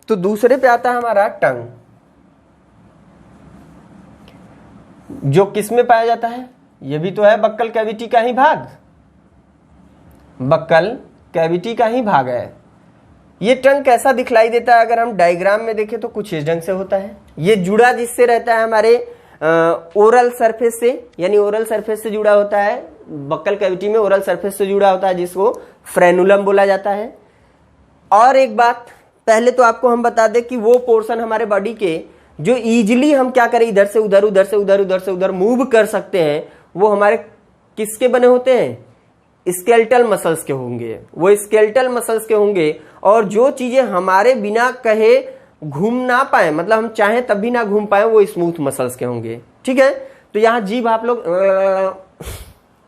तो दूसरे पे आता है हमारा टंग, जो किस में पाया जाता है, ये भी तो है बक्कल कैविटी का ही भाग, बक्कल कैविटी का ही भाग है। ये टंग कैसा दिखलाई देता है, अगर हम डायग्राम में देखें तो कुछ इस ढंग से होता है। ये जुड़ा जिससे रहता है हमारे ओरल सरफेस से, यानी ओरल सरफेस से जुड़ा होता है। बक्कल कैविटी में ओरल सरफेस से जुड़ा होता है, जिसको फ्रेनुलम बोला जाता है। और एक बात पहले तो आपको हम बता दें कि वो पोर्शन हमारे बॉडी के जो इजीली हम क्या करें, इधर से उधर, उधर से उधर, उधर से उधर मूव कर सकते हैं, वो हमारे किसके बने होते हैं, स्केलेटल मसल्स के होंगे। वो स्केलेटल मसल्स के होंगे। और जो चीजें हमारे बिना कहे घूम ना पाए, मतलब हम चाहें तब भी ना घूम पाए, वो स्मूथ मसल्स के होंगे, ठीक है। तो यहां जीभ आप लोग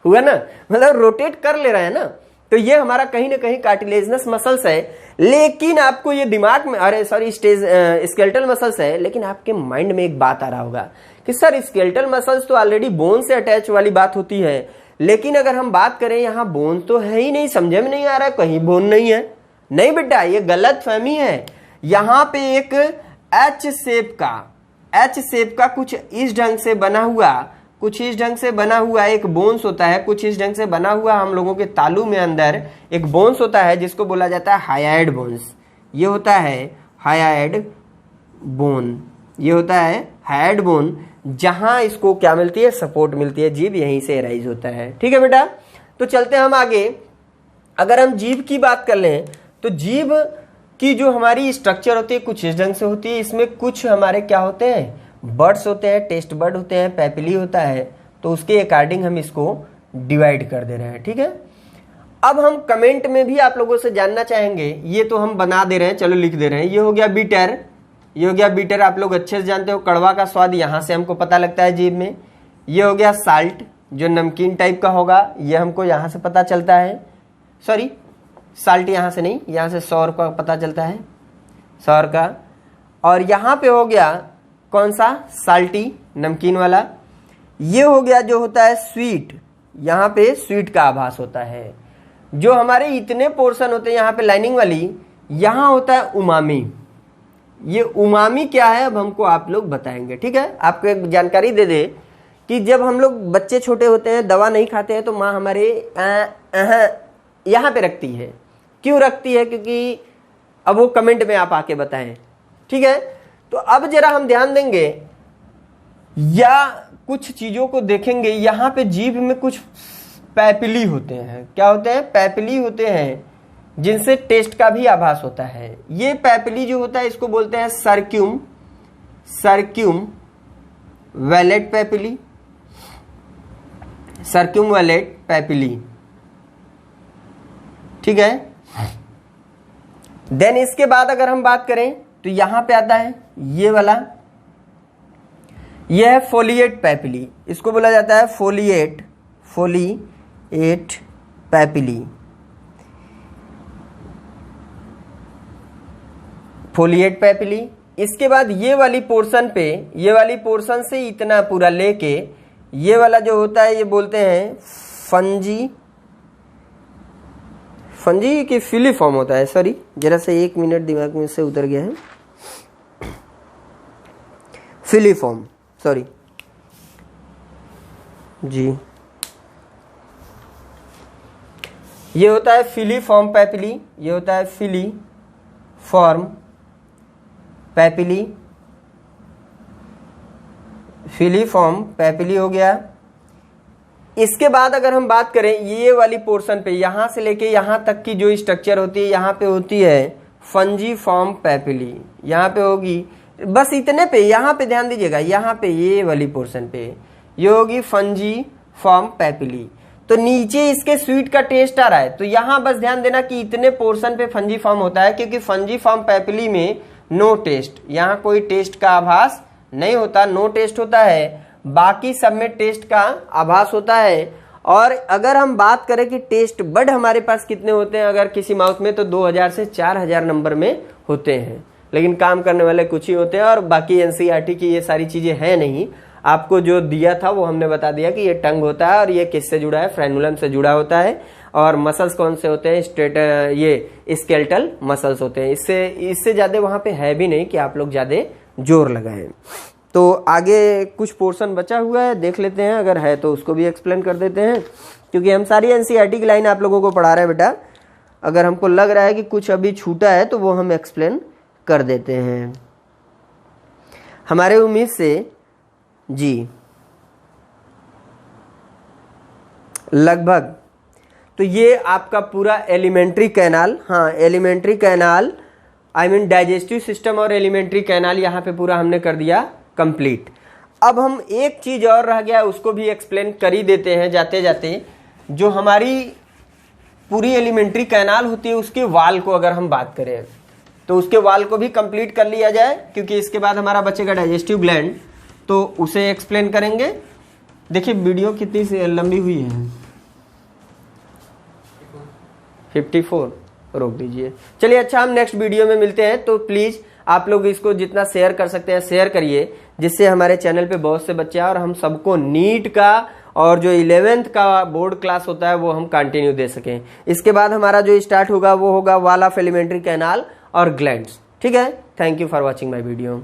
हुआ ना, मतलब रोटेट कर ले रहे हैं ना, तो ये हमारा कहीं ना कहीं कार्टिलेजनस मसल्स है। लेकिन आपको ये दिमाग में, अरे सॉरी स्केलेटल मसल्स है, लेकिन आपके माइंड में एक बात आ रहा होगा कि सर स्केलेटल मसल्स तो ऑलरेडी बोन से अटैच वाली बात होती है, लेकिन अगर हम बात करें यहाँ बोन तो है ही नहीं, समझे में नहीं आ रहा, कहीं बोन नहीं है। नहीं बेटा, ये गलत फहमी है। यहाँ पे एक एच शेप का एच शेप का कुछ इस ढंग से बना हुआ एक बोन्स होता है, कुछ इस ढंग से बना हुआ हम लोगों के तालू में अंदर एक बोन्स होता है जिसको बोला जाता है हायाइड बोन्स। ये होता है हायाइड बोन, ये होता है हायाइड बोन, जहां इसको क्या मिलती है, सपोर्ट मिलती है। जीभ यहीं से राइज होता है। ठीक है बेटा, तो चलते हैं हम आगे। अगर हम जीभ की बात कर लें तो जीभ की जो हमारी स्ट्रक्चर होती है कुछ इस ढंग से होती है। इसमें कुछ हमारे क्या होते हैं, बर्ड्स होते हैं, टेस्ट बर्ड होते हैं, पैपिली होता है, तो उसके अकॉर्डिंग हम इसको डिवाइड कर दे रहे हैं। ठीक है, अब हम कमेंट में भी आप लोगों से जानना चाहेंगे, ये तो हम बना दे रहे हैं, चलो लिख दे रहे हैं। ये हो गया बीटर, ये हो गया बीटर, आप लोग अच्छे से जानते हो, कड़वा का स्वाद यहां से हमको पता लगता है जीभ में। ये हो गया साल्ट, जो नमकीन टाइप का होगा, ये हमको यहां से पता चलता है। सॉरी, साल्ट यहां से नहीं, यहां से सौर का पता चलता है, सौर का। और यहां पे हो गया कौन सा, साल्टी, नमकीन वाला। ये हो गया जो होता है स्वीट, यहां पे स्वीट का आभास होता है। जो हमारे इतने पोर्शन होते हैं यहाँ पे लाइनिंग वाली, यहां होता है उमामी। ये उमामी क्या है अब हमको आप लोग बताएंगे। ठीक है, आपको एक जानकारी दे दे कि जब हम लोग बच्चे छोटे होते हैं, दवा नहीं खाते हैं, तो माँ हमारे यहाँ पे रखती है। क्यों रखती है, क्योंकि अब वो कमेंट में आप आके बताएं। ठीक है, तो अब जरा हम ध्यान देंगे या कुछ चीजों को देखेंगे। यहाँ पे जीभ में कुछ पैपिली होते हैं। क्या होते हैं, पैपिली होते हैं, जिनसे टेस्ट का भी आभास होता है। ये पैपिली जो होता है इसको बोलते हैं सर्क्यूम वैलेट पैपिली, सर्क्यूम वैलेट पैपिली। ठीक है, देन इसके बाद अगर हम बात करें तो यहां पे आता है ये वाला, यह है फोलिएट पैपिली, इसको बोला जाता है फोलिएट पैपिली, फोलिएट पैपिली। इसके बाद ये वाली पोर्शन पे, ये वाली पोर्शन से इतना पूरा लेके ये वाला जो होता है ये बोलते हैं फंजी की फिलीफॉर्म होता है। सॉरी, जरा से 1 मिनट दिमाग में से उतर गया है, फिलीफॉर्म, सॉरी जी। ये होता है फिलीफॉर्म पैपिली, ये होता है फिलीफॉर्म पैपिली, फिलीफॉर्म पैपिली हो गया। इसके बाद अगर हम बात करें ये वाली पोर्शन पे, यहां से लेके यहां तक की जो स्ट्रक्चर होती है, यहां पे होती है फंजीफॉर्म पैपिली, यहां पे होगी, बस इतने पे, यहां पे ध्यान दीजिएगा, यहां पे ये वाली पोर्शन पे ये होगी फंजीफॉर्म पैपिली। तो नीचे इसके स्वीट का टेस्ट आ रहा है, तो यहां बस ध्यान देना कि इतने पोर्शन पे फंजीफॉर्म होता है, क्योंकि फंजीफॉर्म पैपिली में नो टेस्ट, यहां कोई टेस्ट का आभास नहीं होता, नो टेस्ट होता है। बाकी सब में टेस्ट का आभास होता है। और अगर हम बात करें कि टेस्ट बड हमारे पास कितने होते हैं अगर किसी माउथ में, तो 2000 से 4000 नंबर में होते हैं, लेकिन काम करने वाले कुछ ही होते हैं। और बाकी एनसीईआरटी की ये सारी चीजें हैं नहीं, आपको जो दिया था वो हमने बता दिया कि ये टंग होता है और ये किससे जुड़ा है, फ्रेनुलम से जुड़ा होता है। और मसल्स कौन से होते हैं, ये स्केलेटल मसल्स होते हैं। इससे ज्यादा वहां पे है भी नहीं कि आप लोग ज्यादा जोर लगाएं। तो आगे कुछ पोर्शन बचा हुआ है, देख लेते हैं, अगर है तो उसको भी एक्सप्लेन कर देते हैं, क्योंकि हम सारी एनसीईआरटी की लाइन आप लोगों को पढ़ा रहे हैं बेटा। अगर हमको लग रहा है कि कुछ अभी छूटा है तो वो हम एक्सप्लेन कर देते हैं हमारे उम्मीद से जी। लगभग तो ये आपका पूरा एलिमेंट्री कैनाल, हाँ alimentary canal, I mean digestive system और एलिमेंट्री कैनाल यहाँ पे पूरा हमने कर दिया कंप्लीट। अब हम एक चीज और रह गया, उसको भी एक्सप्लेन कर ही देते हैं जाते जाते। जो हमारी पूरी एलिमेंट्री कैनाल होती है उसके वाल को अगर हम बात करें तो उसके वाल को भी कंप्लीट कर लिया जाए, क्योंकि इसके बाद हमारा बचेगा डाइजेस्टिव ग्लैंड, तो उसे एक्सप्लेन करेंगे। देखिए वीडियो कितनी लंबी हुई है, 54, रोक दीजिए। चलिए अच्छा, हम नेक्स्ट वीडियो में मिलते हैं। तो प्लीज आप लोग इसको जितना शेयर कर सकते हैं शेयर करिए, जिससे हमारे चैनल पे बहुत से बच्चे और हम सबको नीट का और जो 11th का बोर्ड क्लास होता है वो हम कंटिन्यू दे सकें। इसके बाद हमारा जो स्टार्ट होगा वो होगा वाल ऑफ एलिमेंट्री कैनाल और ग्लैंड्स। ठीक है, thank you for watching my video.